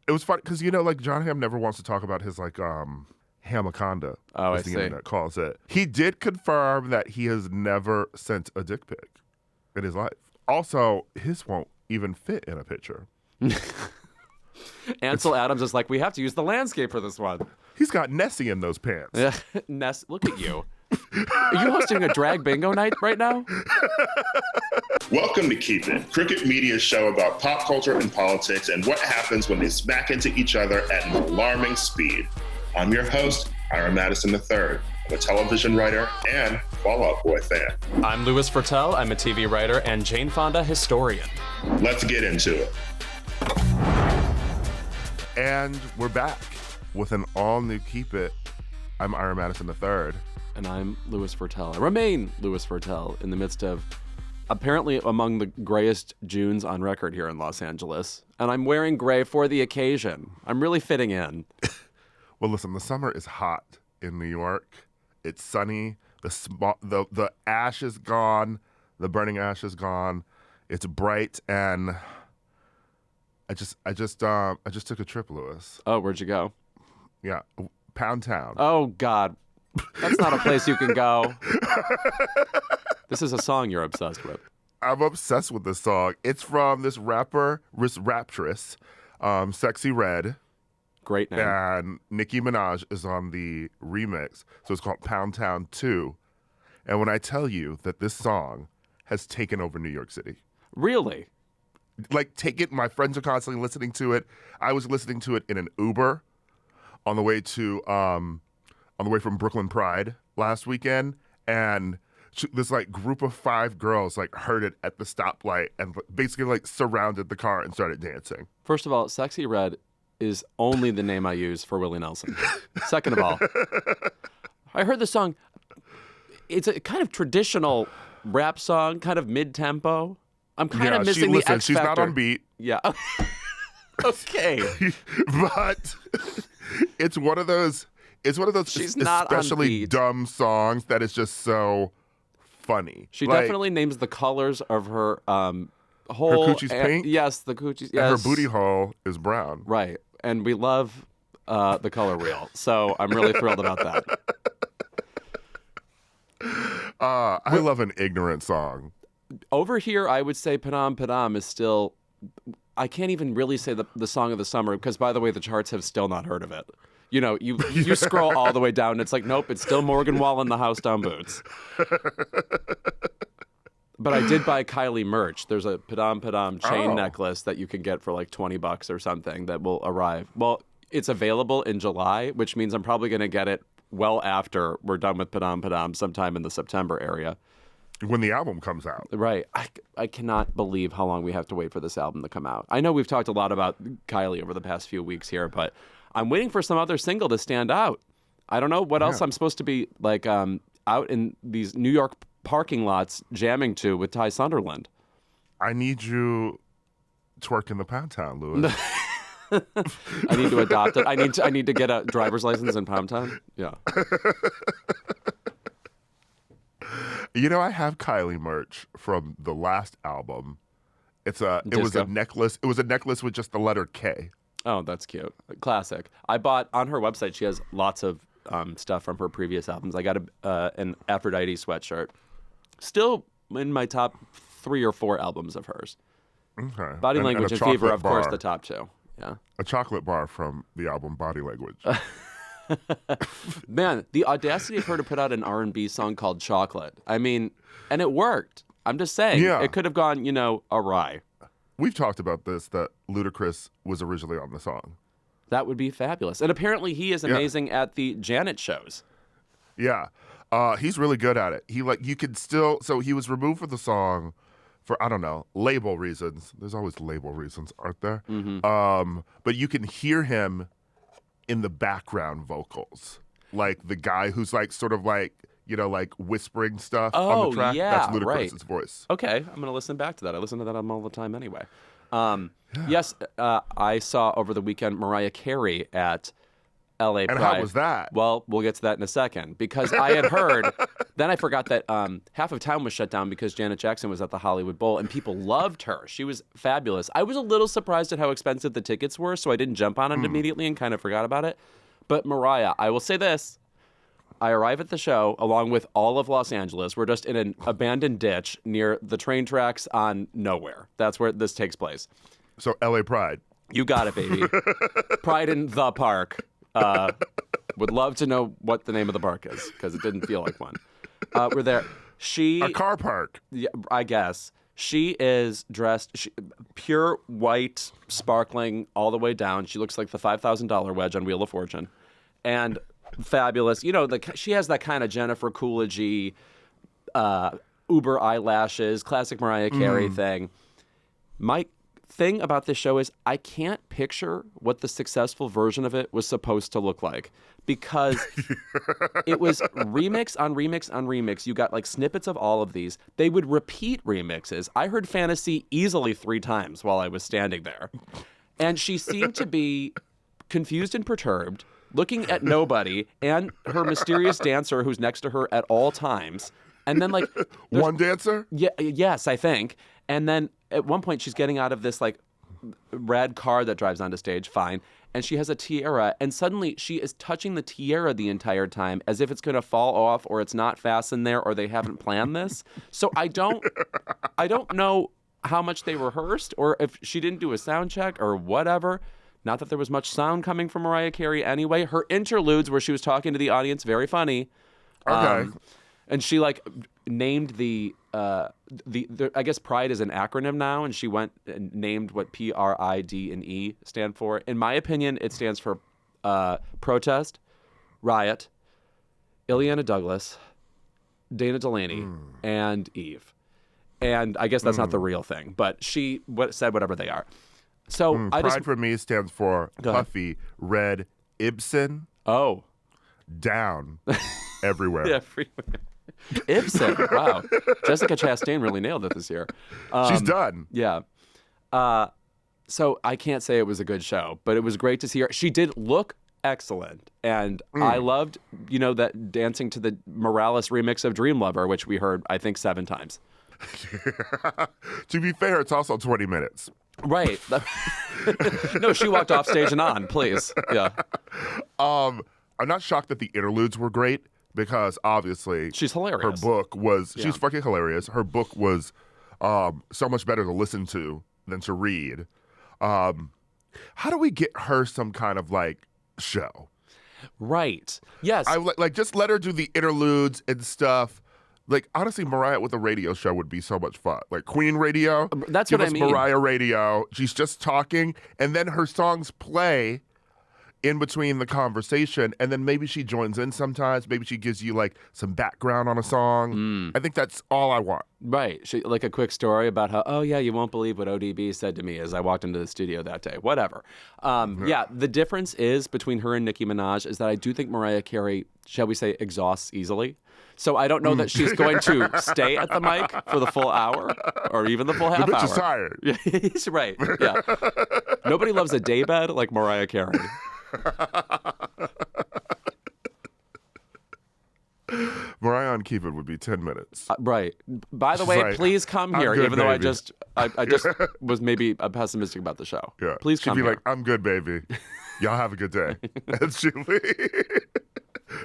It was fun because, like John Hamm never wants to talk about his hamaconda, Oh, I as the see. internet calls it. He did confirm that he has never sent a dick pic in his life. Also, his won't even fit in a picture. Ansel Adams is like, we have to use the landscape for this one. He's got Nessie in those pants. Ness, look at you. Are you hosting a drag bingo night right now? Welcome to Keep It, Cricket Media's show about pop culture and politics and what happens when they smack into each other at an alarming speed. I'm your host, Ira Madison III. I'm a television writer and Fall Out Boy fan. I'm Louis Fertel. I'm a TV writer and Jane Fonda historian. Let's get into it. And we're back with an all-new Keep It. I'm Ira Madison III. And I'm Louis Fertel. I remain Louis Fertel in the midst of apparently among the grayest Junes on record here in Los Angeles. And I'm wearing gray for the occasion. I'm really fitting in. Well, listen, the summer is hot in New York. It's sunny. The ash is gone. The burning ash is gone. It's bright, and I just took a trip, Louis. Oh, where'd you go? Yeah, Pound Town. Oh, God. That's not a place you can go. This is a song you're obsessed with. I'm obsessed with this song. It's from this raptress, Sexy Red. Great name. And Nicki Minaj is on the remix. So it's called Pound Town 2. And when I tell you that this song has taken over New York City. Really? My friends are constantly listening to it. I was listening to it in an Uber on the way from Brooklyn Pride last weekend, and this group of 5 girls heard it at the stoplight and basically surrounded the car and started dancing. First of all, Sexy Red is only the name I use for Willie Nelson. Second of all, I heard the song. It's a kind of traditional rap song, kind of mid-tempo. I'm kind of missing the X factor. She's not on beat. Yeah. Okay. But it's one of those. It's one of those She's not on especially beat. dumb songs that is just so funny. She definitely names the colors of her whole. Her coochie's pink? Yes, the coochie's. Yes. And her booty hole is brown. Right, and we love the color wheel, so I'm really thrilled about that. I love an ignorant song. Over here, I would say Padam Padam is still. I can't even really say the song of the summer because, by the way, the charts have still not heard of it. You scroll all the way down, and it's like, nope, it's still Morgan Wallen, the House Down Boots. But I did buy Kylie merch. There's a Padam Padam chain necklace that you can get for $20 or something that will arrive. Well, it's available in July, which means I'm probably going to get it well after we're done with Padam Padam sometime in the September area. When the album comes out. Right. I cannot believe how long we have to wait for this album to come out. I know we've talked a lot about Kylie over the past few weeks here, but I'm waiting for some other single to stand out. I don't know what else I'm supposed to be out in these New York parking lots jamming to with Ty Sunderland. I need you twerking the Pound Town, Louis. I need to adopt it. I need to get a driver's license in Pound Town. Yeah. I have Kylie merch from the last album. It was a necklace. It was a necklace with just the letter K. Oh, that's cute. Classic. I bought on her website. She has lots of stuff from her previous albums. I got an Aphrodite sweatshirt. Still in my top 3 or 4 albums of hers. Okay. Body Language and Fever, of course, the top 2. Yeah. A chocolate bar from the album Body Language. Man, the audacity of her to put out an R&B song called Chocolate. I mean, and it worked. I'm just saying. Yeah. It could have gone, awry. We've talked about this, that Ludacris was originally on the song. That would be fabulous. And apparently he is amazing at the Janet shows. Yeah. He's really good at it. You could still, so he was removed from the song for, I don't know, label reasons. There's always label reasons, aren't there? Mm-hmm. But you can hear him in the background vocals. Like the guy who's whispering stuff on the track. Yeah, that's Ludacris' right. voice. Okay, I'm going to listen back to that. I listen to that album all the time anyway. Yes, I saw over the weekend Mariah Carey at L.A. Pride. And how was that? Well, we'll get to that in a second because I had heard. Then I forgot that half of town was shut down because Janet Jackson was at the Hollywood Bowl and people loved her. She was fabulous. I was a little surprised at how expensive the tickets were, so I didn't jump on it immediately and kind of forgot about it. But Mariah, I will say this. I arrive at the show along with all of Los Angeles. We're just in an abandoned ditch near the train tracks on nowhere. That's where this takes place. So LA Pride. You got it, baby. Pride in the park. Would love to know what the name of the park is because it didn't feel like one. We're there. A car park. Yeah, I guess. She is dressed pure white, sparkling all the way down. She looks like the $5,000 wedge on Wheel of Fortune. And fabulous. You know, she has that kind of Jennifer Coolidge-y, Uber eyelashes, classic Mariah Carey thing. My thing about this show is I can't picture what the successful version of it was supposed to look like because it was remix on remix on remix. You got like snippets of all of these. They would repeat remixes. I heard Fantasy easily 3 times while I was standing there. And she seemed to be confused and perturbed, looking at nobody and her mysterious dancer who's next to her at all times. And then like one dancer? Yeah, yes, I think. And then at one point she's getting out of this like red car that drives onto stage, fine. And she has a tiara and suddenly she is touching the tiara the entire time as if it's going to fall off or it's not fastened there or they haven't planned this. So I don't know how much they rehearsed or if she didn't do a sound check or whatever. Not that there was much sound coming from Mariah Carey anyway. Her interludes where she was talking to the audience, very funny. Okay. And she like named the I guess Pride is an acronym now, and she went and named what PRID and E stand for. In my opinion, it stands for protest, riot, Ileana Douglas, Dana Delaney, and Eve. And I guess that's not the real thing, but she said whatever they are. So Pride for me stands for Puffy, Red, Ibsen. Oh. Down. Everywhere. Everywhere. Ibsen. Wow. Jessica Chastain really nailed it this year. She's done. Yeah. So I can't say it was a good show, but it was great to see her. She did look excellent. And I loved, that dancing to the Morales remix of Dream Lover, which we heard, I think, 7 times. To be fair, it's also 20 minutes. Right. No, she walked off stage and on, please. Yeah. I'm not shocked that the interludes were great because obviously she's hilarious. Her book was she's fucking hilarious. Her book was so much better to listen to than to read. How do we get her some kind of like show? Right. Yes. I like just let her do the interludes and stuff. Like, honestly, Mariah with a radio show would be so much fun. Like, Queen Radio. That's give what us I mean. Mariah Radio. She's just talking, and then her songs play in between the conversation, and then maybe she joins in sometimes. Maybe she gives you, like, some background on a song. I think that's all I want. Right. Like a quick story about how, oh, yeah, you won't believe what ODB said to me as I walked into the studio that day. Whatever. Yeah, the difference is between her and Nicki Minaj is that I do think Mariah Carey, shall we say, exhausts easily. So I don't know that she's going to stay at the mic for the full hour or even the full half hour. The bitch is tired. Yeah, he's right. Yeah. Nobody loves a daybed like Mariah Carey. Mariah on Keep It would be 10 minutes. Right. By the way, like, please come here, good, even though baby. I just was maybe pessimistic about the show. Yeah. Please She'd come be here. like, I'm good, baby. Y'all have a good day. And she'd leave.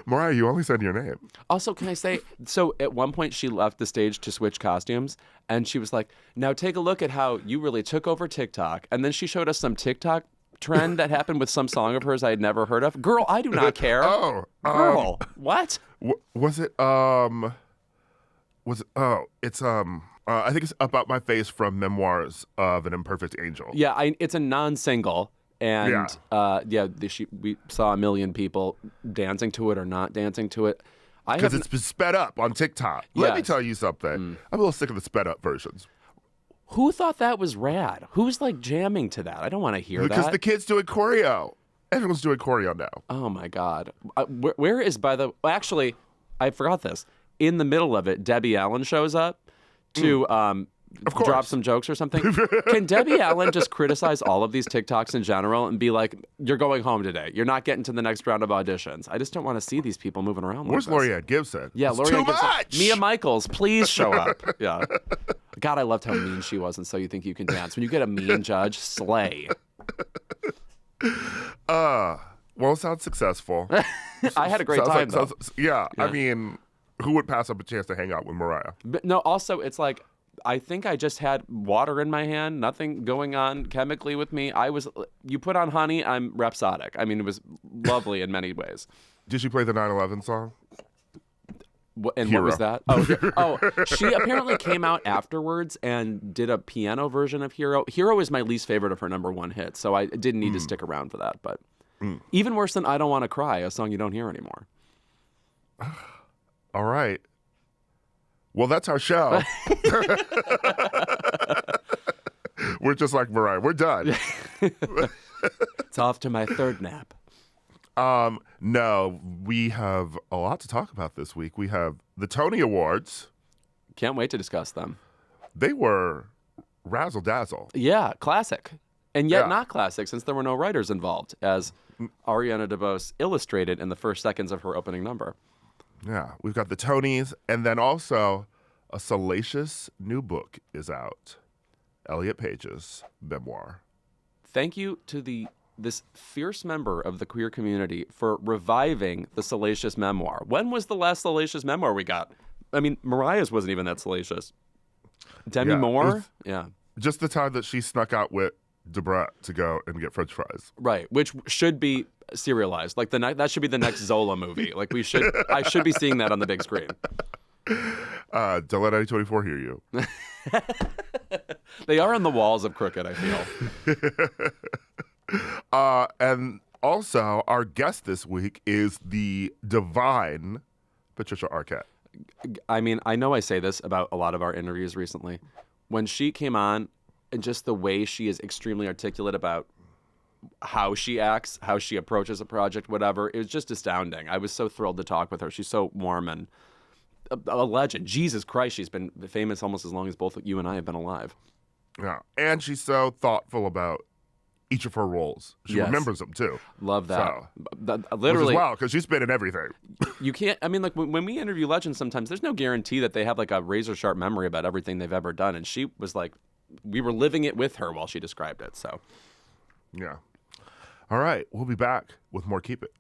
Mariah, you only said your name. Also, can I say, so at one point she left the stage to switch costumes, and she was like, now take a look at how you really took over TikTok. And then she showed us some TikTok trend that happened with some song of hers I had never heard of. Girl, I do not care. Oh. Girl, what? Was it, it's, I think it's About My Face from Memoirs of an Imperfect Angel. Yeah, it's a non-single. And we saw a million people dancing to it or not dancing to it. Because it's been sped up on TikTok. Let me Yes. tell you something. I'm a little sick of the sped up versions. Who thought that was rad? Who's like jamming to that? I don't want to hear Because that. the kids doing choreo. Everyone's doing choreo now. Oh my God. Where is actually, I forgot this. In the middle of it, Debbie Allen shows up to drop some jokes or something? Can Debbie Allen just criticize all of these TikToks in general and be like, you're going home today. You're not getting to the next round of auditions. I just don't want to see these people moving around. Where's like this. L'Oreal Gibson? Yeah, it's L'Oreal too Gibson. much. Mia Michaels, please show up. Yeah. God, I loved how mean she was, and So You Think You Can Dance. When you get a mean judge, slay. Well, it sounds successful. I had a great time, though. Yeah, I mean, who would pass up a chance to hang out with Mariah? But no, also, it's like, I think I just had water in my hand, nothing going on chemically with me. You put on Honey, I'm rhapsodic. I mean, it was lovely in many ways. Did she play the 9/11 song? And Hero. what was that? She apparently came out afterwards and did a piano version of Hero. Hero is my least favorite of her #1 hit, so I didn't need to stick around for that. But even worse than I Don't Want to Cry, a song you don't hear anymore. All right. Well, that's our show. We're just like Mariah. We're done. It's off to my third nap. No, we have a lot to talk about this week. We have the Tony Awards. Can't wait to discuss them. They were razzle dazzle. Yeah, classic. And yet not classic, since there were no writers involved, as Ariana Debose illustrated in the first seconds of her opening number. Yeah, we've got the Tonys, and then also a salacious new book is out. Elliott Page's memoir. Thank you to this fierce member of the queer community for reviving the salacious memoir. When was the last salacious memoir we got? I mean, Mariah's wasn't even that salacious. Demi Moore? Yeah. Just the time that she snuck out with Debrat to go and get French fries. Right, which should be serialized. Like that should be the next Zola movie. Like I should be seeing that on the big screen. Don't let 924 hear you. They are on the walls of Crooked, I feel. And also, our guest this week is the divine Patricia Arquette. I mean, I know I say this about a lot of our interviews recently. When she came on, and just the way she is extremely articulate about how she acts, how she approaches a project, whatever, it was just astounding. I was so thrilled to talk with her. She's so warm and a legend. Jesus Christ, she's been famous almost as long as both you and I have been alive. Yeah, and she's so thoughtful about each of her roles. She remembers them too. Love that. So, literally, wow, because she's been in everything. You can't. I mean, like when we interview legends, sometimes there's no guarantee that they have like a razor sharp memory about everything they've ever done. And she was like, we were living it with her while she described it. So, yeah. All right, we'll be back with more Keep It.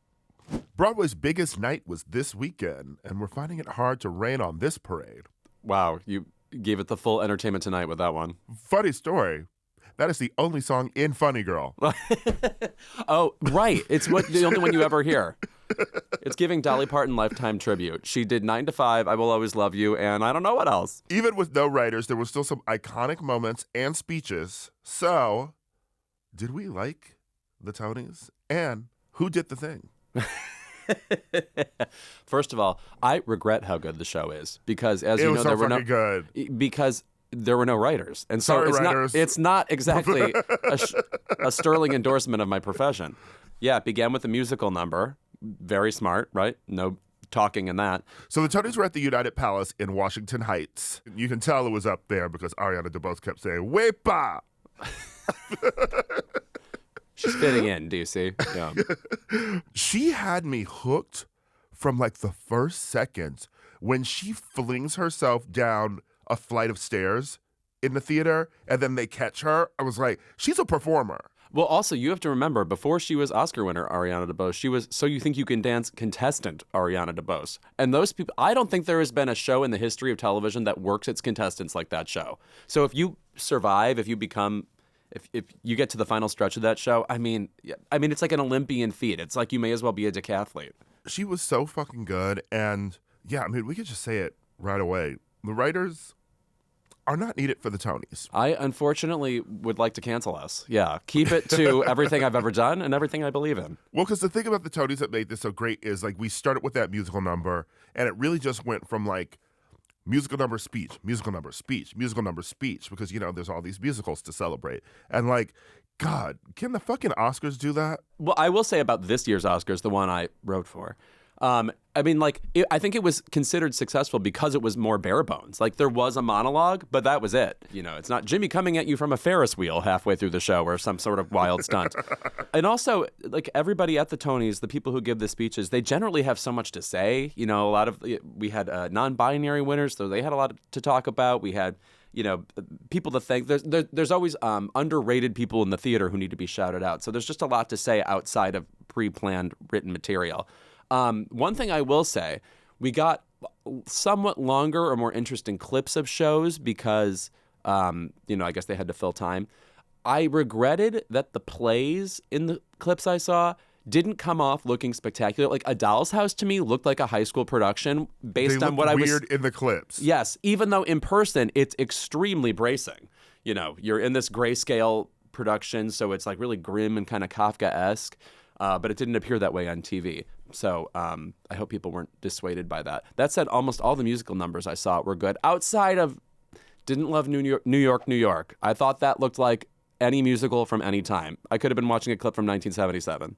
Broadway's biggest night was this weekend, and we're finding it hard to rain on this parade. Wow, you gave it the full Entertainment Tonight with that one. Funny story. That is the only song in Funny Girl. Oh, right. It's the only one you ever hear. It's giving Dolly Parton lifetime tribute. She did 9 to 5, I Will Always Love You, and I don't know what else. Even with no writers, there were still some iconic moments and speeches. So, did we like the Tonys? And who did the thing? First of all, I regret how good the show is because, as you know, there were good. Because there were no writers, and so it's not exactly a sterling endorsement of my profession. Yeah, it began with a musical number, very smart, right? No talking in that. So the Tonys were at the United Palace in Washington Heights. You can tell it was up there because Ariana Debose kept saying "Wepa." She's fitting in, do you see? Yeah. She had me hooked from like the first seconds when she flings herself down a flight of stairs in the theater and then they catch her. I was like, she's a performer. Well, also, you have to remember, before she was Oscar winner Ariana Debose, she was So You Think You Can Dance contestant Ariana Debose. And those people, I don't think there has been a show in the history of television that works its contestants like that show. So if you survive, if you get to the final stretch of that show, I mean, it's like an Olympian feat. It's like you may as well be a decathlete. She was so fucking good. And yeah, I mean, we could just say it right away. The writers are not needed for the Tonys. I unfortunately would like to cancel us. Yeah, keep it to everything I've ever done and everything I believe in. Well, because the thing about the Tonys that made this so great is like we started with that musical number and it really just went from like musical number, speech, musical number, speech, musical number, speech, because, you know, there's all these musicals to celebrate. And like, God, can the fucking Oscars do that? Well, I will say about this year's Oscars, the one I wrote for, I mean, like, I think it was considered successful because it was more bare bones. Like, there was a monologue, but that was it. You know, it's not Jimmy coming at you from a Ferris wheel halfway through the show or some sort of wild stunt. And also, like, everybody at the Tonys, the people who give the speeches, they generally have so much to say. You know, we had non-binary winners, so they had a lot to talk about. We had, you know, people to thank. There's always underrated people in the theater who need to be shouted out. So there's just a lot to say outside of pre-planned written material. One thing I will say, we got somewhat longer or more interesting clips of shows because, you know, I guess they had to fill time. I regretted that the plays in the clips I saw didn't come off looking spectacular. Like, A Doll's House to me looked like a high school production based on what I was... weird in the clips. Yes, even though in person it's extremely bracing. You know, you're in this grayscale production, so it's like really grim and kind of Kafka-esque. But it didn't appear that way on TV. So I hope people weren't dissuaded by that. That said, almost all the musical numbers I saw were good. Outside of Didn't Love New York, New York. I thought that looked like any musical from any time. I could have been watching a clip from 1977.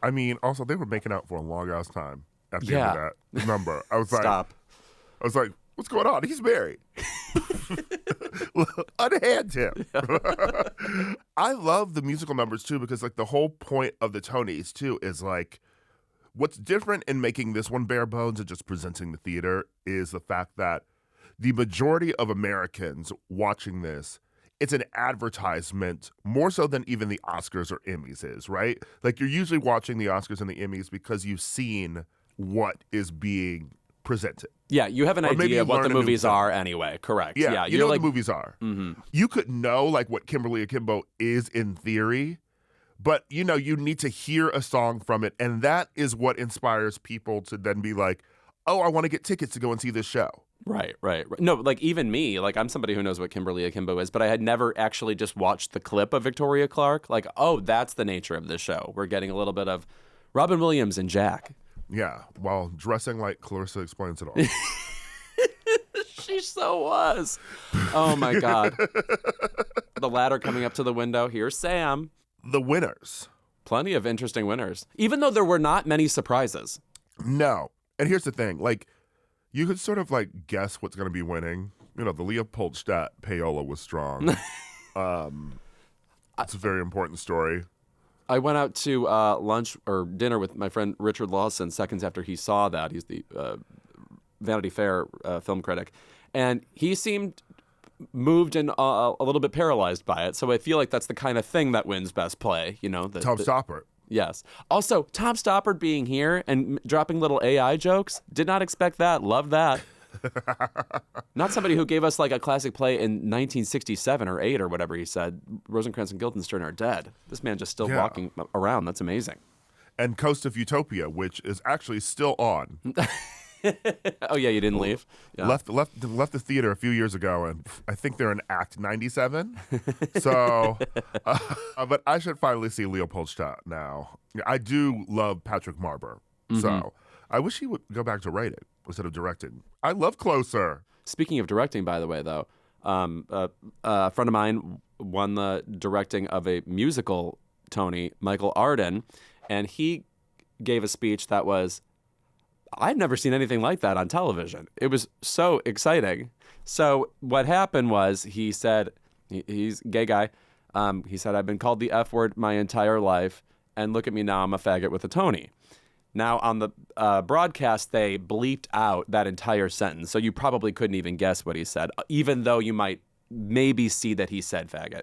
I mean, also, they were making out for a long-ass time at the end of that number. I was like, Stop. I was like, what's going on? He's married. Unhand him. I love the musical numbers too because like the whole point of the Tonys too is like what's different in making this one bare bones and just presenting the theater is the fact that the majority of Americans watching this, it's an advertisement more so than even the Oscars or Emmys is, right? Like you're usually watching the Oscars and the Emmys because you've seen what is being presented. Yeah, you have an idea of what the movies are anyway. Correct. Yeah, you know like, what the movies are. Mm-hmm. You could know like what Kimberly Akimbo is in theory, but you know you need to hear a song from it, and that is what inspires people to then be like, oh, I want to get tickets to go and see this show. Right. No, like even me, like I'm somebody who knows what Kimberly Akimbo is, but I had never actually just watched the clip of Victoria Clark. Like, oh, that's the nature of this show. We're getting a little bit of Robin Williams and Jack. Yeah, while dressing like Clarissa Explains It All. She so was. Oh, my God. The ladder coming up to the window. Here's Sam. The winners. Plenty of interesting winners, even though there were not many surprises. No. And here's the thing. Like, you could sort of, like, guess what's going to be winning. You know, the Leopoldstadt payola was strong. It's a very important story. I went out to lunch or dinner with my friend Richard Lawson seconds after he saw that. He's the Vanity Fair film critic. And he seemed moved and a little bit paralyzed by it. So I feel like that's the kind of thing that wins Best Play. You know, Tom Stoppard. Yes. Also, Tom Stoppard being here and dropping little AI jokes. Did not expect that. Love that. Not somebody who gave us like a classic play in 1967 or 8 or whatever he said. Rosencrantz and Guildenstern are dead. This man just still walking around. That's amazing. And Coast of Utopia, which is actually still on. Oh yeah, you didn't leave. Yeah. Left the theater a few years ago, and I think they're in Act 97. So, but I should finally see Leopoldstadt now. I do love Patrick Marber, so I wish he would go back to writing instead of directing. I love Closer. Speaking of directing, by the way, though, a friend of mine won the directing of a musical Tony, Michael Arden, and he gave a speech that was, I've never seen anything like that on television. It was so exciting. So what happened was he said, he's a gay guy. He said, I've been called the F word my entire life, and look at me now, I'm a faggot with a Tony. Now, on the broadcast, they bleeped out that entire sentence, so you probably couldn't even guess what he said, even though you might maybe see that he said faggot.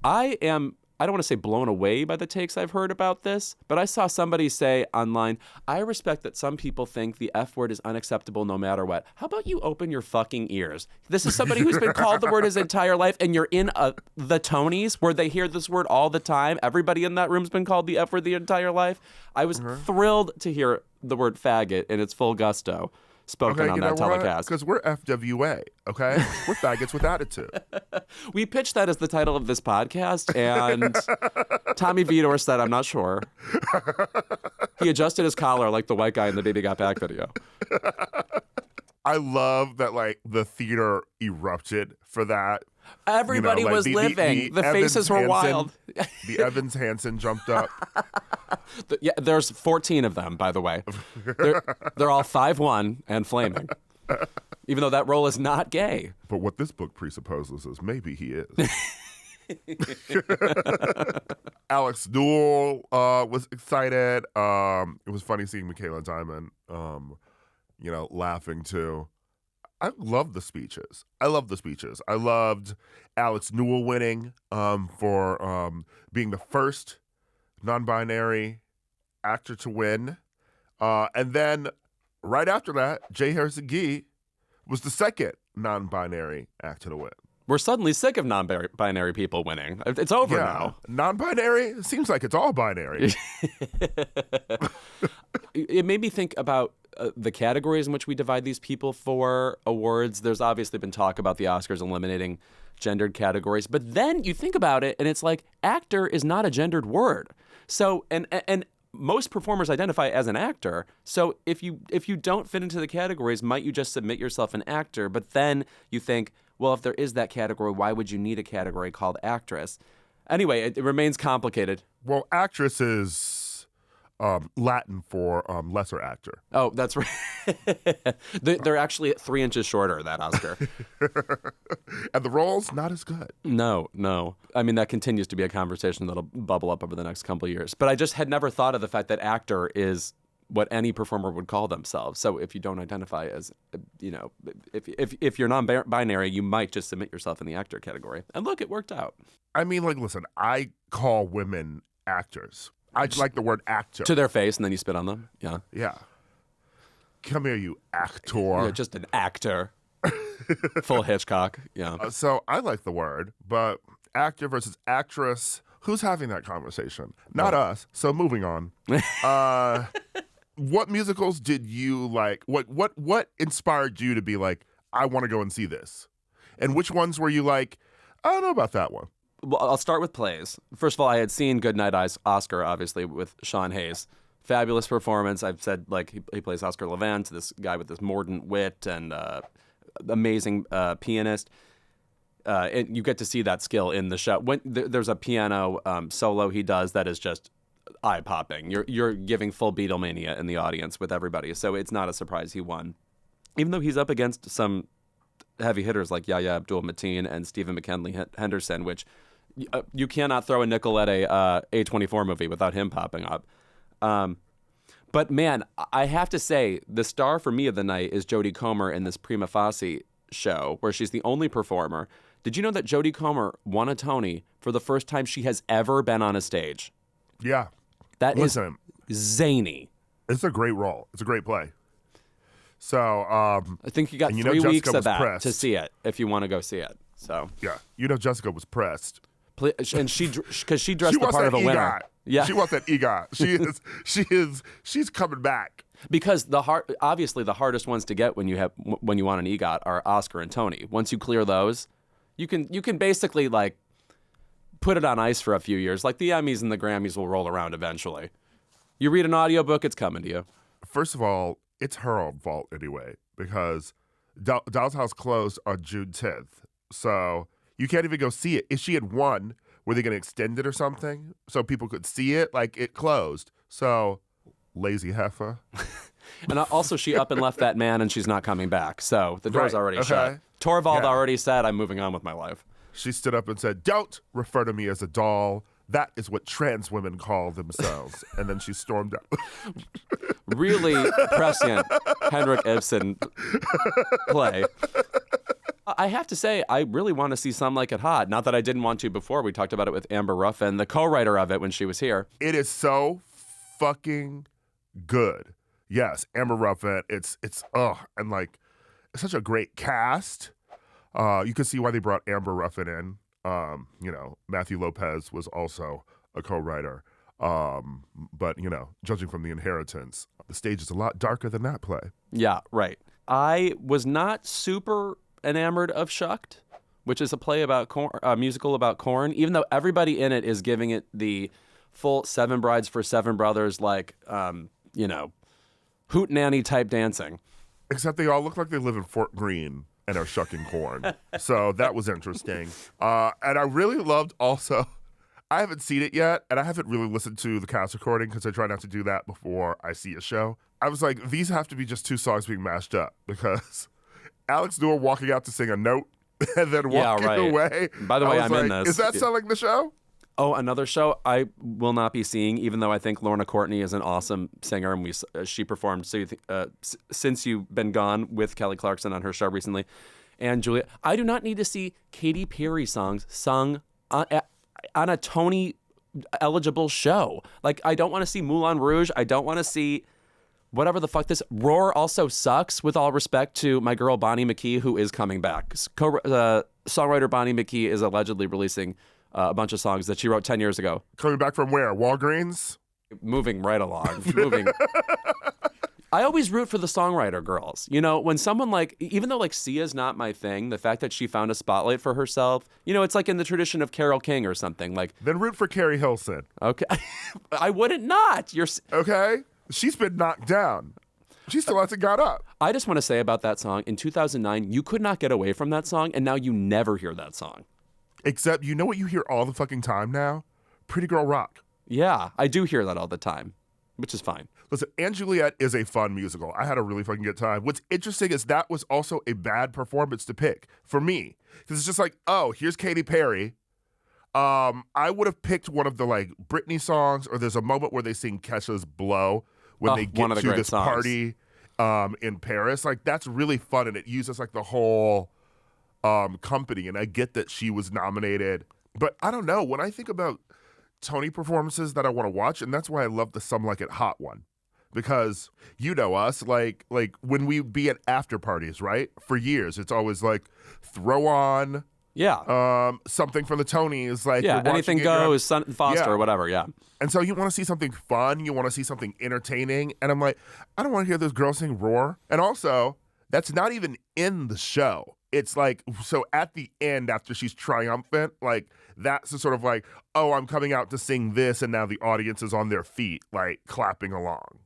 I don't want to say blown away by the takes I've heard about this, but I saw somebody say online, I respect that some people think the F word is unacceptable no matter what. How about you open your fucking ears? This is somebody who's been called the word his entire life, and you're in the Tonys where they hear this word all the time. Everybody in that room's been called the F word the entire life. I was thrilled to hear the word faggot in its full gusto spoken on that telecast. Because we're FWA, okay? We're faggots with attitude. We pitched that as the title of this podcast, and Tommy Vietor said, I'm not sure. He adjusted his collar like the white guy in the Baby Got Back video. I love that, like, the theater erupted for that. Everybody was living. The faces were wild. The Evans Hansen jumped up. Yeah, there's 14 of them, by the way. They're all 5'1" and flaming. Even though that role is not gay. But what this book presupposes is maybe he is. Alex Newell was excited. It was funny seeing Michaela Diamond, laughing too. I loved the speeches. I loved Alex Newell winning for being the first non-binary actor to win. And then right after that, J. Harrison Ghee was the second non-binary actor to win. We're suddenly sick of non-binary people winning. It's over now. Non-binary? It seems like it's all binary. It made me think about the categories in which we divide these people for awards. There's obviously been talk about the Oscars eliminating gendered categories, but then you think about it and it's like actor is not a gendered word. So and most performers identify as an actor. So if you don't fit into the categories, might you just submit yourself an actor? But then you think, well, if there is that category, why would you need a category called actress? Anyway, it remains complicated. Well, actress is Latin for lesser actor. Oh, that's right. They're actually 3 inches shorter, that Oscar. And the role's not as good. No. I mean, that continues to be a conversation that'll bubble up over the next couple of years. But I just had never thought of the fact that actor is what any performer would call themselves. So if you don't identify as, if you're non-binary, you might just submit yourself in the actor category. And look, it worked out. I mean, listen, I call women actors. I just like the word actor. To their face, and then you spit on them? Yeah. Yeah. Come here, you actor. You're just an actor. Full Hitchcock, yeah. So I like the word, but actor versus actress, who's having that conversation? Not us. So moving on. What musicals did you like? What inspired you to be like, I want to go and see this? And which ones were you like, I don't know about that one? Well, I'll start with plays. First of all, I had seen Goodnight Oscar, obviously, with Sean Hayes. Fabulous performance. I've said, he plays Oscar Levant, this guy with this mordant wit and amazing pianist. And you get to see that skill in the show. When there's a piano solo he does that is just eye-popping. You're giving full Beatlemania in the audience with everybody, so it's not a surprise he won. Even though he's up against some heavy hitters like Yahya Abdul-Mateen and Stephen McKinley Henderson, which you cannot throw a nickel at a A24 movie without him popping up. But man, I have to say, the star for me of the night is Jodie Comer in this Prima Facie show, where she's the only performer. Did you know that Jodie Comer won a Tony for the first time she has ever been on a stage? Yeah. That is zany. It's a great role. It's a great play. So I think you got 3 weeks of that pressed to see it if you want to go see it. So yeah, Jessica was pressed, and because she dressed the part of a winner. Yeah, she wants that EGOT. She's coming back. Because obviously the hardest ones to get when you want an EGOT are Oscar and Tony. Once you clear those, you can basically put it on ice for a few years. Like the Emmys and the Grammys will roll around eventually. You read an audiobook, it's coming to you. First of all, it's her own fault anyway, because Doll's House closed on June 10th. So you can't even go see it. If she had won, were they going to extend it or something so people could see it? It closed. So lazy heifer. And also she up and left that man and she's not coming back. So the door's already shut. Torvald already said, I'm moving on with my life. She stood up and said, don't refer to me as a doll. That is what trans women call themselves. And then she stormed out. Really prescient Henrik Ibsen play. I have to say, I really want to see Some Like It Hot. Not that I didn't want to before. We talked about it with Amber Ruffin, the co-writer of it when she was here. It is so fucking good. Yes, Amber Ruffin. It's such a great cast. You can see why they brought Amber Ruffin in. Matthew Lopez was also a co-writer. But, judging from The Inheritance, the stage is a lot darker than that play. Yeah, right. I was not super enamored of Shucked, which is a play about a musical about corn, even though everybody in it is giving it the full Seven Brides for Seven Brothers, hootenanny type dancing. Except they all look like they live in Fort Greene. and are shucking corn. So that was interesting. And I really loved also, I haven't seen it yet, and I haven't really listened to the cast recording because I try not to do that before I see a show. I was like, these have to be just two songs being mashed up because Alex Newell walking out to sing a note and then walking away. By the way, I'm in this. Is that selling the show? Oh, another show I will not be seeing, even though I think Lorna Courtney is an awesome singer, and she performed Since You've Been Gone with Kelly Clarkson on her show recently. And Julia, I do not need to see Katy Perry songs sung on a Tony-eligible show. Like, I don't want to see Moulin Rouge. I don't want to see whatever the fuck this. Roar also sucks, with all respect to my girl Bonnie McKee, who is coming back. Songwriter Bonnie McKee is allegedly releasing a bunch of songs that she wrote 10 years ago. Coming back from where? Walgreens? Moving right along. I always root for the songwriter girls. You know, when someone like, even though like Sia's not my thing, the fact that she found a spotlight for herself, you know, it's like in the tradition of Carole King or something. Like, then root for Carrie Hilson. Okay. I wouldn't not. Okay? She's been knocked down. She still hasn't got up. I just want to say about that song, in 2009, you could not get away from that song, and now you never hear that song. Except, you know what you hear all the fucking time now? Pretty Girl Rock. Yeah, I do hear that all the time, which is fine. Listen, & Juliet is a fun musical. I had a really fucking good time. What's interesting is that was also a bad performance to pick for me. Because it's just like, oh, here's Katy Perry. I would have picked one of the like Britney songs, or there's a moment where they sing Kesha's Blow when they get to this party in Paris. Like, that's really fun, and it uses like the whole company, and I get that she was nominated. But I don't know, when I think about Tony performances that I want to watch, and that's why I love the Some Like It Hot one. Because you know us, like when we be at after parties, right? For years, it's always like throw on something from the Tonys, like Anything Goes, Foster or whatever, And so you want to see something fun, you want to see something entertaining, and I'm like, I don't want to hear this girl sing Roar. And also, that's not even in the show. It's like, so at the end, after she's triumphant, like, that's the sort of like, oh, I'm coming out to sing this, and now the audience is on their feet, like, clapping along.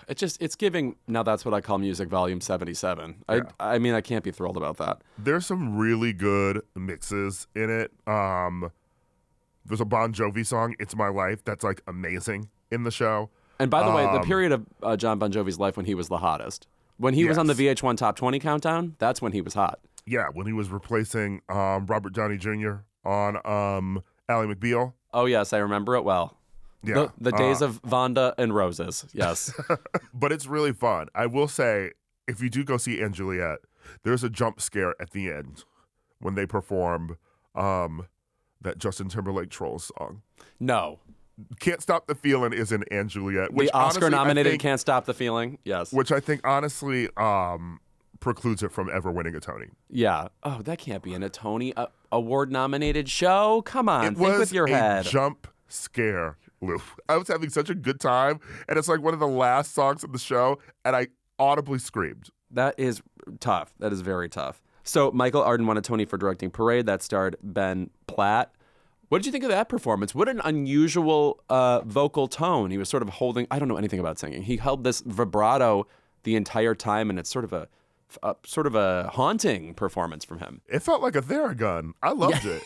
It's giving, now that's what I call music volume 77. Yeah. I mean, I can't be thrilled about that. There's some really good mixes in it. There's a Bon Jovi song, It's My Life, that's like amazing in the show. And by the way, the period of Jon Bon Jovi's life when he was the hottest. When he was on the VH1 Top 20 countdown, that's when he was hot. Yeah, when he was replacing Robert Downey Jr. on Ally McBeal. Oh, yes, I remember it well. Yeah. The days of Vonda and Roses, yes. But it's really fun. I will say, if you do go see & Juliet, there's a jump scare at the end when they perform that Justin Timberlake Trolls song. No. Can't Stop the Feeling is in & Juliet. Which the Oscar-nominated Can't Stop the Feeling, yes. Which I think, honestly, precludes it from ever winning a Tony. Yeah. Oh, that can't be in a Tony award-nominated show? Come on, think with your head. It was a jump scare, Lou. I was having such a good time, and it's like one of the last songs of the show, and I audibly screamed. That is tough. That is very tough. So Michael Arden won a Tony for directing Parade. That starred Ben Platt. What did you think of that performance? What an unusual vocal tone. He was sort of holding, I don't know anything about singing. He held this vibrato the entire time, and it's sort of a haunting performance from him. It felt like a Theragun. I loved it.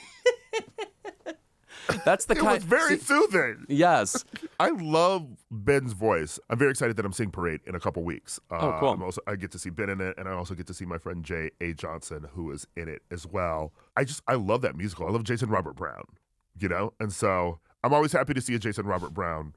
That's the kind. It was very soothing. Yes. I love Ben's voice. I'm very excited that I'm seeing Parade in a couple weeks. Cool. I get to see Ben in it, and I also get to see my friend Jay A. Johnson, who is in it as well. I love that musical. I love Jason Robert Brown, you know? And so I'm always happy to see a Jason Robert Brown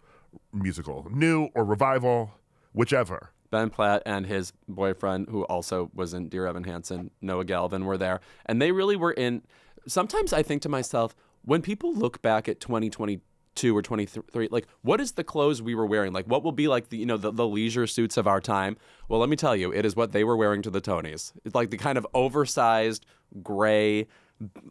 musical, new or revival, whichever. Ben Platt and his boyfriend, who also was in Dear Evan Hansen, Noah Galvin, were there. And they really were in. Sometimes I think to myself, when people look back at 2022 or 23, like, what is the clothes we were wearing? Like, what will be like the leisure suits of our time? Well, let me tell you, it is what they were wearing to the Tonys. It's like the kind of oversized, gray,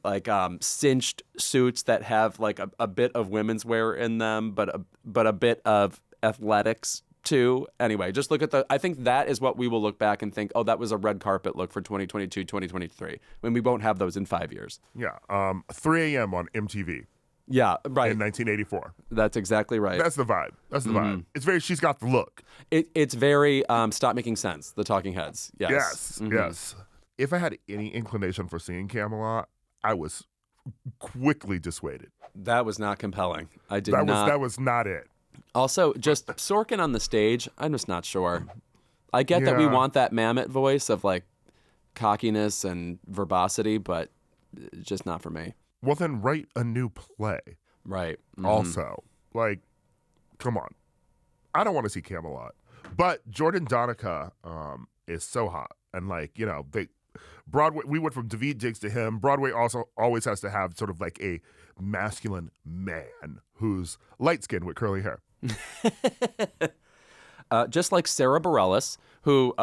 like cinched suits that have like a bit of women's wear in them, but a bit of athletics too. Anyway, just look at I think that is what we will look back and think, oh, that was a red carpet look for 2022, 2023, when we won't have those in 5 years. Yeah. 3 a.m. on MTV. Yeah, right. In 1984. That's exactly right. That's the vibe. That's the vibe. It's very, she's got the look. It's very Stop Making Sense, the Talking Heads. Yes. Yes, yes. if I had any inclination for seeing Camelot, I was quickly dissuaded. That was not compelling. I did That not. was not it. Also, just Sorkin on the stage, I'm just not sure. I get that we Yeah. want that Mamet voice of like cockiness and verbosity, but it's just not for me. Well, then write a new play. Right. Mhm. Also, like, come on. I don't want to see Camelot. But Jordan Donica is so hot. And like, you know, Broadway, we went from Daveed Diggs to him. Broadway also always has to have sort of like a masculine man who's light-skinned with curly hair. Just like Sarah Bareilles, who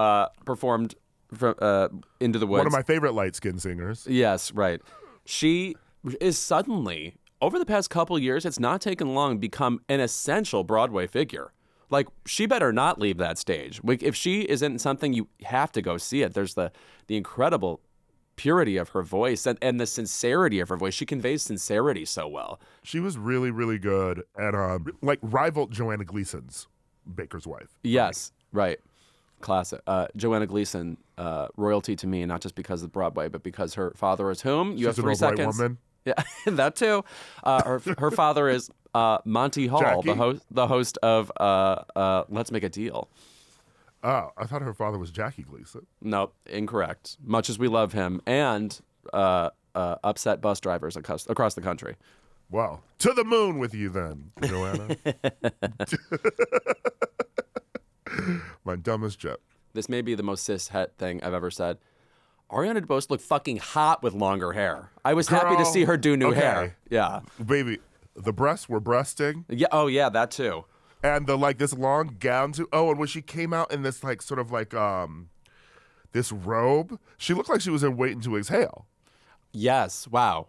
performed Into the Woods. One of my favorite light-skinned singers. Yes, right. She is suddenly, over the past couple years, it's not taken long, become an essential Broadway figure. Like, she better not leave that stage. Like, if she is in something, you have to go see it. There's the incredible purity of her voice and the sincerity of her voice. She conveys sincerity so well. She was really, really good and like rivaled Joanna Gleason's Baker's wife. Yes, right. Classic. Joanna Gleason, royalty to me, not just because of Broadway, but because her father is whom? You She's have 3 an old white seconds. woman. Yeah, that too. Her father is Monty Hall, Jackie? the host of Let's Make a Deal. Oh, I thought her father was Jackie Gleason. No, incorrect. Much as we love him, and upset bus drivers across the country. Wow. To the moon with you then, Joanna. My dumbest joke. This may be the most cis-het thing I've ever said. Ariana Debose looked fucking hot with longer hair. I was happy to see her do new hair. Yeah. Baby, the breasts were breasting. Yeah. Oh, yeah, that too. And the like this long gown too. Oh, and when she came out in this like sort of like this robe, she looked like she was in Waiting to Exhale. Yes. Wow.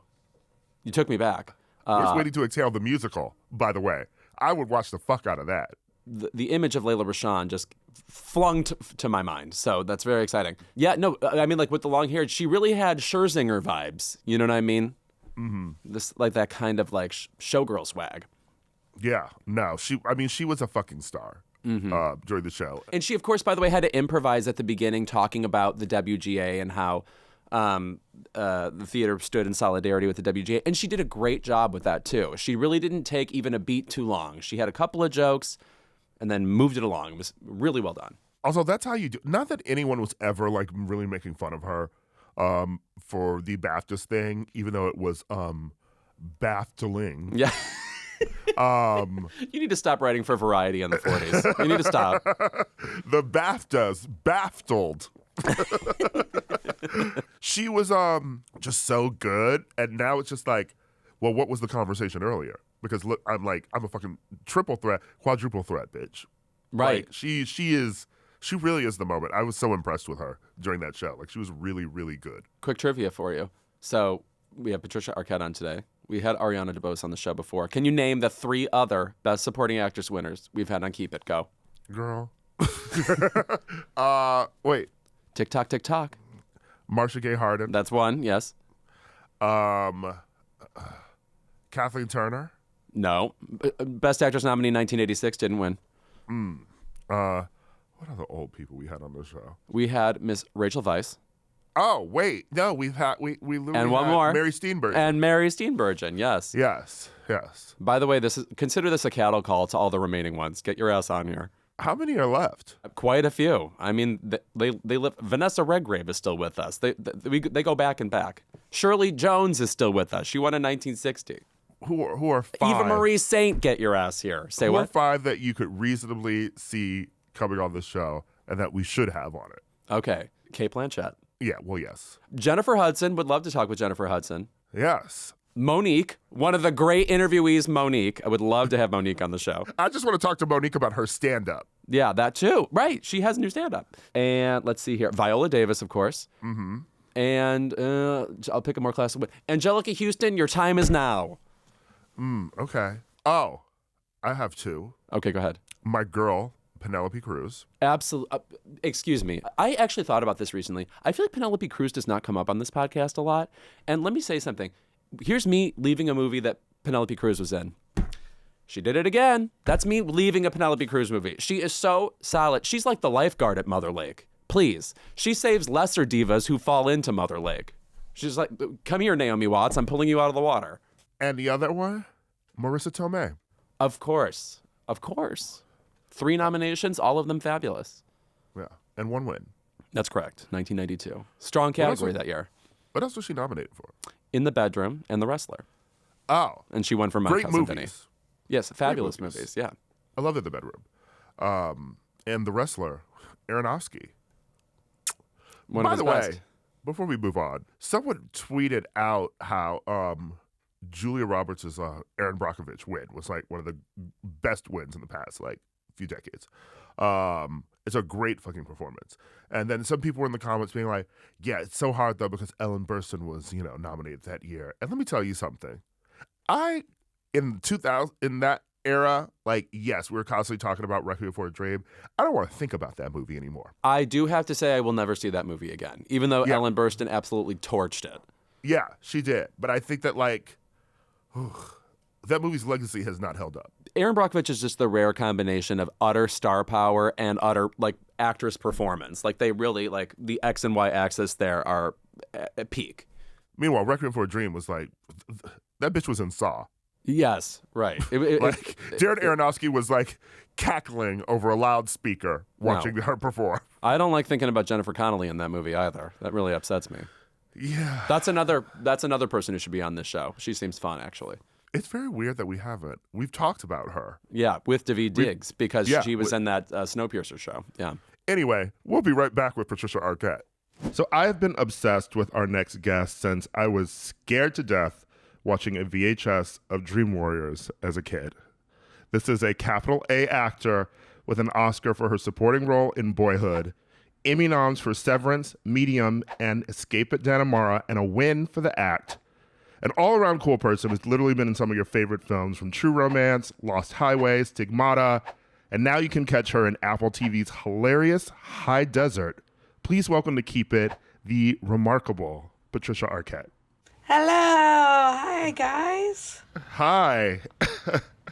You took me back. Where's Waiting to Exhale, the musical, by the way? I would watch the fuck out of that. The image of Layla Rashawn just flung to my mind. So that's very exciting. Yeah, no, I mean, like with the long hair, she really had Scherzinger vibes. You know what I mean? Mm-hmm. This, like that kind of like showgirl swag. Yeah, no, she was a fucking star during the show. And she, of course, by the way, had to improvise at the beginning talking about the WGA and how the theater stood in solidarity with the WGA. And she did a great job with that, too. She really didn't take even a beat too long. She had a couple of jokes and then moved it along. It was really well done. Also, that's how you do. Not that anyone was ever like really making fun of her for the Baptist thing, even though it was baffling. Yeah. You need to stop writing for Variety in the 40s. You need to stop. The BAFTAs baffled. She was just so good, and now it's just like, well, what was the conversation earlier? Because look, I'm a fucking triple threat, quadruple threat, bitch. Right. Like, she really is the moment. I was so impressed with her during that show. Like, she was really, really good. Quick trivia for you. So we have Patricia Arquette on today. We had Ariana Debose on the show before. Can you name the 3 other Best Supporting Actress winners we've had on Keep It? Go. Girl. Wait. Tick tock, tick tock. Marcia Gay Harden. That's one, yes. Kathleen Turner. No. Best Actress nominee in 1986 didn't win. What other old people we had on the show? We had Miss Rachel Weisz. Oh, wait. No, we literally And one had more. Mary Steenburgen. And Mary Steenburgen, yes. Yes. By the way, consider this a cattle call to all the remaining ones. Get your ass on here. How many are left? Quite a few. I mean, they live. Vanessa Redgrave is still with us. They go back and back. Shirley Jones is still with us. She won in 1960. Who are 5? Eva Marie Saint, get your ass here. Say Who what? are 5 that you could reasonably see coming on this show and that we should have on it? Okay. Kate Blanchett. Yeah, well, yes. Jennifer Hudson. Would love to talk with Jennifer Hudson. Yes. Monique, one of the great interviewees, Monique. I would love to have Monique on the show. I just want to talk to Monique about her stand-up. Yeah, that too. Right. She has a new stand-up. And let's see here. Viola Davis, of course. Mm-hmm. And I'll pick a more classic one. Angelica Houston, your time is now. Okay. Oh, I have 2. Okay, go ahead. My girl, Penelope Cruz. Absolutely. Excuse me. I actually thought about this recently. I feel like Penelope Cruz does not come up on this podcast a lot. And let me say something. Here's me leaving a movie that Penelope Cruz was in. She did it again. That's me leaving a Penelope Cruz movie. She is so solid. She's like the lifeguard at Mother Lake. Please. She saves lesser divas who fall into Mother Lake. She's like, come here, Naomi Watts. I'm pulling you out of the water. And the other one, Marissa Tomei. Of course. 3 nominations, all of them fabulous. Yeah, and 1 win. That's correct. 1992. Strong category that year. What else was she nominated for? In the Bedroom and The Wrestler. Oh. And she won for My Great Cousin movies. Vinny. Yes, fabulous movies. Yeah. I love it, The Bedroom. And The Wrestler, Aronofsky. One By of his the best. way, before we move on, someone tweeted out how Julia Roberts' Erin Brockovich win was like one of the best wins in the past like few decades. It's a great fucking performance. And then some people were in the comments being like, yeah, it's so hard though because Ellen Burstyn was, nominated that year. And let me tell you something. In that era, like, yes, we were constantly talking about Requiem for a Dream. I don't want to think about that movie anymore. I do have to say I will never see that movie again, even though Ellen Burstyn absolutely torched it. Yeah, she did. But I think that, like, that movie's legacy has not held up. Erin Brockovich is just the rare combination of utter star power and utter, like, actress performance. Like, they really, like, the X and Y axis there are at peak. Meanwhile, Requiem for a Dream was like, that bitch was in Saw. Yes, right. Darren Aronofsky was like cackling over a loudspeaker watching her perform. I don't like thinking about Jennifer Connelly in that movie either. That really upsets me. Yeah. That's another person who should be on this show. She seems fun, actually. It's very weird that we haven't. We've talked about her. Yeah, with Daveed Diggs, because she was in that Snowpiercer show. Yeah. Anyway, we'll be right back with Patricia Arquette. So I have been obsessed with our next guest since I was scared to death watching a VHS of Dream Warriors as a kid. This is a capital A actor with an Oscar for her supporting role in Boyhood, Emmy noms for Severance, Medium, and Escape at Dannemora, and a win for The Act. An all-around cool person who's literally been in some of your favorite films, from True Romance, Lost Highway, Stigmata, and now you can catch her in Apple TV's hilarious High Desert. Please welcome to Keep It, the remarkable Patricia Arquette. Hello. Hi, guys. Hi.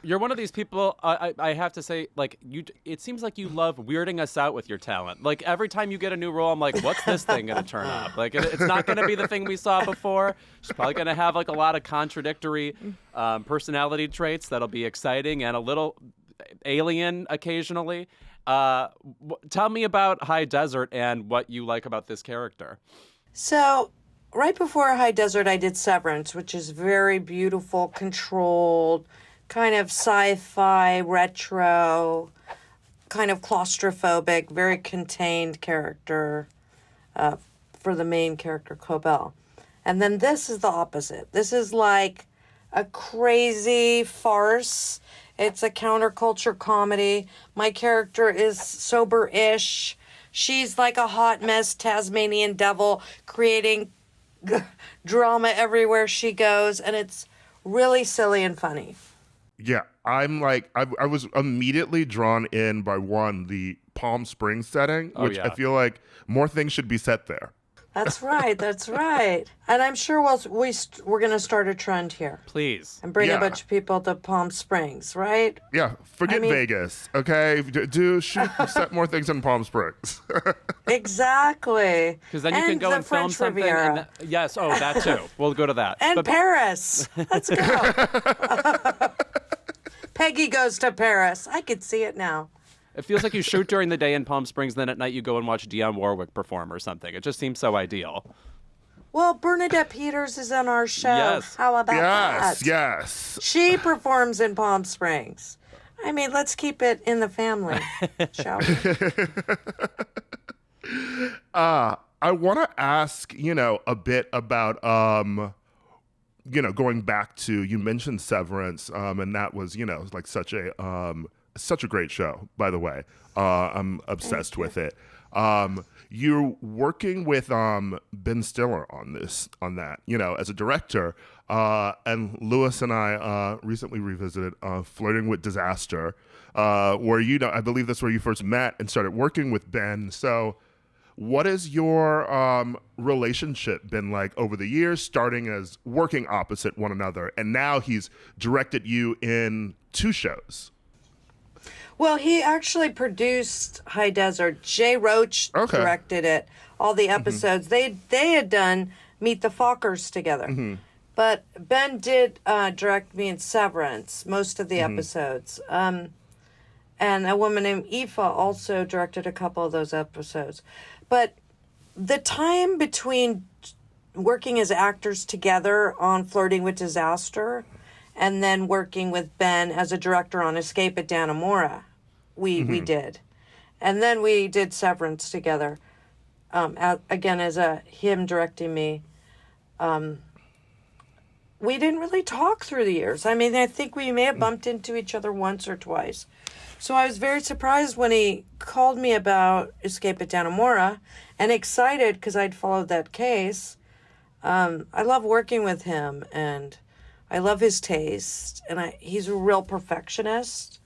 You're one of these people, I have to say, like, it seems like you love weirding us out with your talent. Like, every time you get a new role, I'm like, what's this thing going to turn up? Like, it's not going to be the thing we saw before. She's probably going to have, like, a lot of contradictory personality traits that'll be exciting and a little alien occasionally. Tell me about High Desert and what you like about this character. So, right before High Desert, I did Severance, which is very beautiful, controlled, kind of sci-fi, retro, kind of claustrophobic, very contained character for the main character, Cobell. And then this is the opposite. This is like a crazy farce. It's a counterculture comedy. My character is sober-ish. She's like a hot mess Tasmanian devil creating drama everywhere she goes, and it's really silly and funny. Yeah, I'm like, I was immediately drawn in by the Palm Springs setting, which I feel like more things should be set there. That's right, that's right. And I'm sure we're going to start a trend here. Please. And bring a bunch of people to Palm Springs, right? Yeah, forget Vegas, okay? Set more things in Palm Springs. Exactly. Because then you can go and film French something. Riviera. Yes, that too. We'll go to that. And Paris. Let's go. Peggy goes to Paris. I could see it now. It feels like you shoot during the day in Palm Springs, then at night you go and watch Dionne Warwick perform or something. It just seems so ideal. Well, Bernadette Peters is on our show. Yes. How about that? Yes. She performs in Palm Springs. I mean, let's keep it in the family, shall we? I want to ask, a bit about, going back to, you mentioned Severance, and that was, like such a great show, by the way. I'm obsessed with it. You're working with Ben Stiller on that, as a director. And Louis and I recently revisited Flirting with Disaster, where, I believe that's where you first met and started working with Ben. So what has your relationship been like over the years, starting as working opposite one another, and now he's directed you in 2 shows? Well, he actually produced High Desert. Jay Roach directed it, all the episodes. They had done Meet the Fockers together. But Ben did direct me in Severance, most of the episodes. And a woman named Aoife also directed a couple of those episodes. But the time between working as actors together on Flirting with Disaster and then working with Ben as a director on Escape at Dannemora, we did. And then we did Severance together, again, as him directing me. We didn't really talk through the years. I mean, I think we may have bumped into each other once or twice. So I was very surprised when he called me about Escape at Dannemora and excited because I'd followed that case. I love working with him, and I love his taste, and he's a real perfectionist,